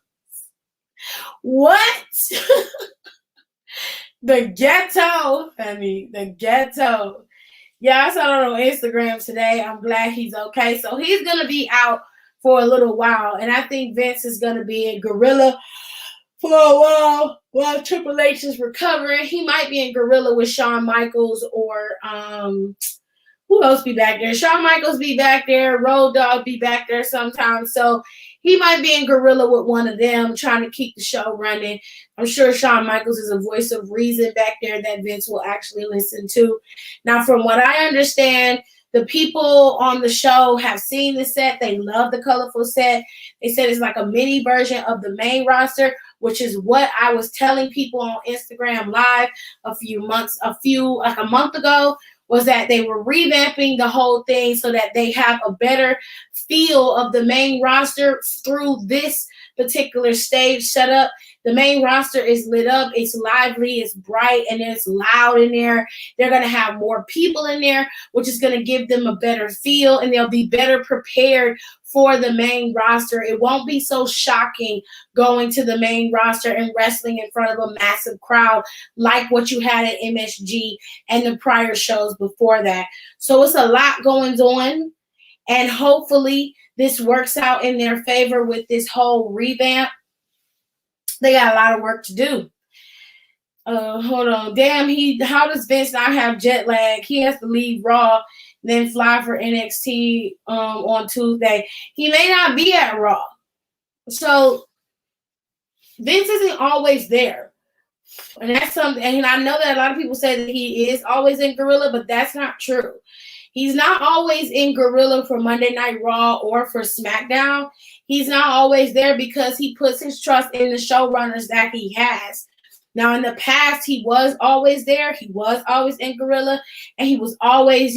Speaker 2: What? The ghetto. The ghetto. Yeah, I saw it on Instagram today. I'm glad he's okay. So he's going to be out for a little while. And I think Vince is going to be in Gorilla for a while Triple H is recovering. He might be in Gorilla with Shawn Michaels or who else be back there? Shawn Michaels be back there. Road Dogg be back there sometimes. So he might be in Gorilla with one of them trying to keep the show running. I'm sure Shawn Michaels is a voice of reason back there that Vince will actually listen to. Now, from what I understand, The people on the show have seen the set. They love the colorful set. They said it's like a mini version of the main roster, which is what I was telling people on Instagram Live like a month ago, was that they were revamping the whole thing so that they have a better feel of the main roster through this particular stage setup. The main roster is lit up, it's lively, it's bright, and it's loud in there. They're going to have more people in there, which is going to give them a better feel, and they'll be better prepared for the main roster. It won't be so shocking going to the main roster and wrestling in front of a massive crowd like what you had at MSG and the prior shows before that. So it's a lot going on, and hopefully this works out in their favor with this whole revamp. They got a lot of work to do. Hold on. Damn, how does Vince not have jet lag? He has to leave Raw, then fly for NXT on Tuesday. He may not be at Raw. So Vince isn't always there. And that's something, and I know that a lot of people say that he is always in Gorilla, but that's not true. He's not always in Gorilla for Monday Night Raw or for SmackDown. He's not always there because he puts his trust in the showrunners that he has. Now, in the past, he was always there. He was always in Gorilla, and he was always,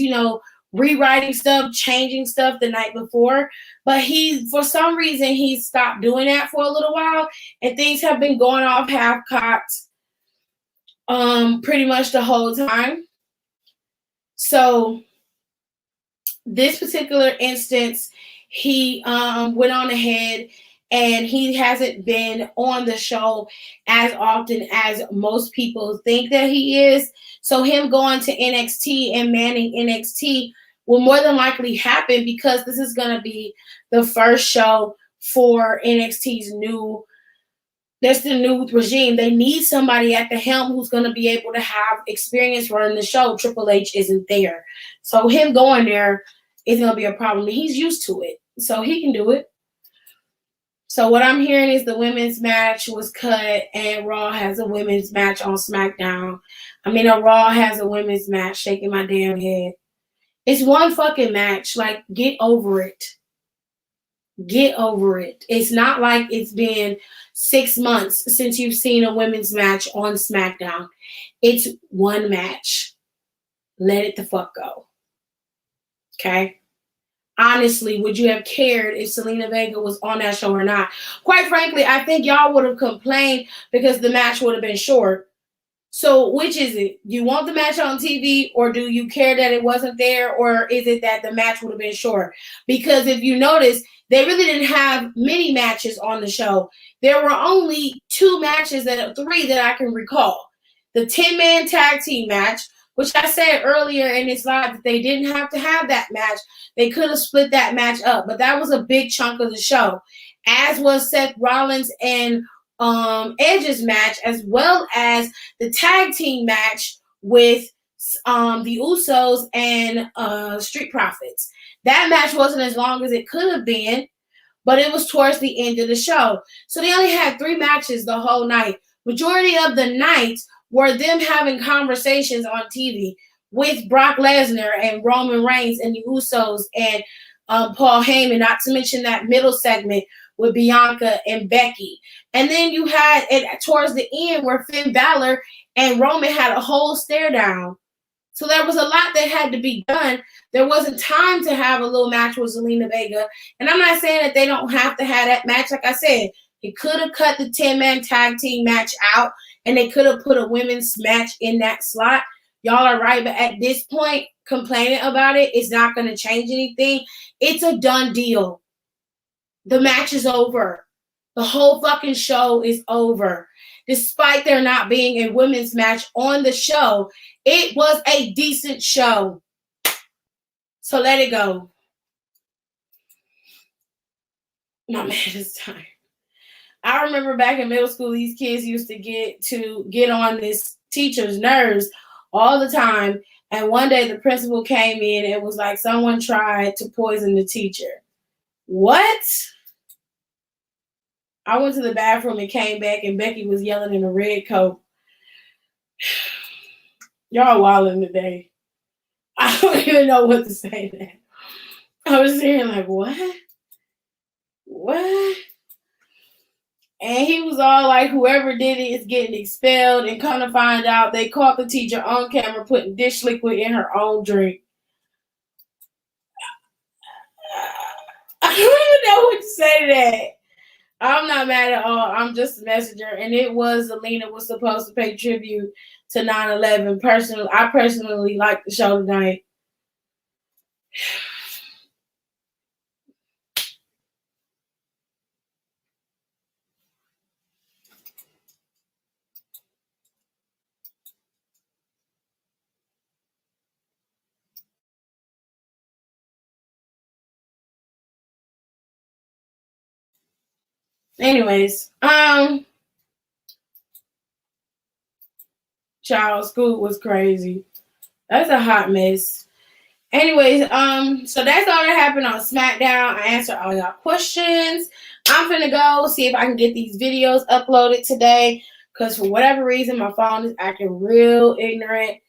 Speaker 2: rewriting stuff, changing stuff the night before. But for some reason, he stopped doing that for a little while, and things have been going off half-cocked pretty much the whole time. So this particular instance, he went on ahead and he hasn't been on the show as often as most people think that he is. So him going to NXT and manning NXT will more than likely happen because this is going to be the first show for NXT's new regime. They need somebody at the helm who's going to be able to have experience running the show. Triple H isn't there. So him going there is going to be a problem. He's used to it, so he can do it. So what I'm hearing is the women's match was cut and Raw has a women's match on SmackDown. Raw has a women's match, shaking my damn head. It's one fucking match. Like, get over it. Get over it. It's not like it's been 6 months since you've seen a women's match on SmackDown. It's one match. Let it the fuck go. Okay? Honestly, would you have cared if Selena Vega was on that show or not? Quite frankly, I think y'all would have complained because the match would have been short. So which is it? Do you want the match on TV, or do you care that it wasn't there, or is it that the match would have been short? Because if you notice, they really didn't have many matches on the show. There were only 3 that I can recall. The 10-man tag team match, which I said earlier in this live that they didn't have to have that match. They could have split that match up, but that was a big chunk of the show, as was Seth Rollins and Edge's match, as well as the tag team match with the Usos and Street Profits. That match wasn't as long as it could have been, but it was towards the end of the show. So they only had 3 matches the whole night. Majority of the night were them having conversations on TV with Brock Lesnar and Roman Reigns and the Usos and Paul Heyman, not to mention that middle segment with Bianca and Becky. And then you had it towards the end where Finn Balor and Roman had a whole stare down. So there was a lot that had to be done. There wasn't time to have a little match with Zelina Vega. And I'm not saying that they don't have to have that match. Like I said, they could have cut the 10-man tag team match out, and they could have put a women's match in that slot. Y'all are right, but at this point, complaining about it is not going to change anything. It's a done deal. The match is over. The whole fucking show is over. Despite there not being a women's match on the show, it was a decent show. So let it go. My man is tired. I remember back in middle school, these kids used to get on this teacher's nerves all the time. And one day the principal came in and it was like someone tried to poison the teacher. What? I went to the bathroom and came back and Becky was yelling in a red coat. Y'all wilding today. I don't even even know what to say to that. I was hearing like, what? What? And he was all like, whoever did it is getting expelled. And come to find out, they caught the teacher on camera putting dish liquid in her own drink. I don't even know what to say to that. I'm not mad at all. I'm just a messenger. And it was Alina was supposed to pay tribute to 9/11. Personally, I personally like the show tonight. Anyways, child school was crazy. That's a hot mess. Anyways, so that's all that happened on Smackdown. I answered all y'all questions. I'm finna go see if I can get these videos uploaded today, because for whatever reason my phone is acting real ignorant.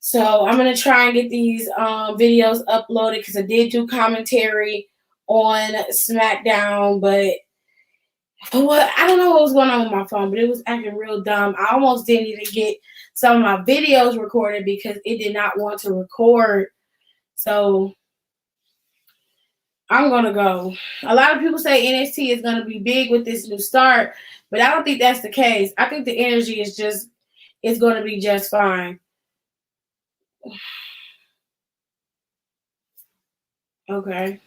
Speaker 2: So I'm gonna try and get these videos uploaded, because I did do commentary on Smackdown, but I don't know what was going on with my phone, but it was acting real dumb. I almost didn't even get some of my videos recorded because it did not want to record. So I'm gonna go. A lot of people say NXT is gonna be big with this new start, but I don't think that's the case. I think the energy is gonna be just fine. Okay.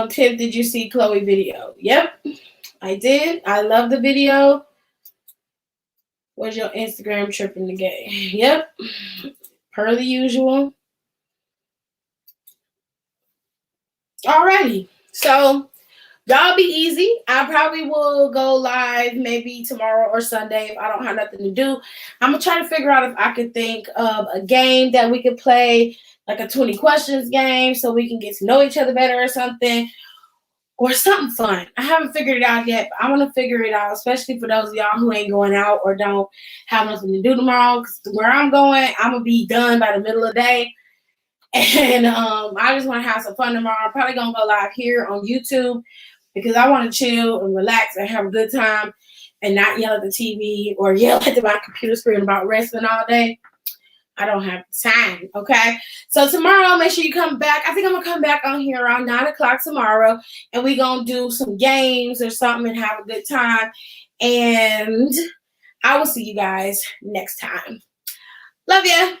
Speaker 2: Tiff, did you see Chloe video? Yep, I did. I love the video. Was your Instagram tripping the game? Yep, per the usual. Alrighty, so y'all be easy. I probably will go live maybe tomorrow or Sunday if I don't have nothing to do. I'm gonna try to figure out if I could think of a game that we could play, like a 20 questions game, so we can get to know each other better or something. Or something fun. I haven't figured it out yet, but I'm going to figure it out, especially for those of y'all who ain't going out or don't have nothing to do tomorrow. Because where I'm going, I'm going to be done by the middle of the day. And I just want to have some fun tomorrow. I'm probably going to go live here on YouTube because I want to chill and relax and have a good time and not yell at the TV or yell at my computer screen about wrestling all day. I don't have time, okay? So tomorrow, make sure you come back. I think I'm going to come back on here around 9 o'clock tomorrow, and we're going to do some games or something and have a good time. And I will see you guys next time. Love ya.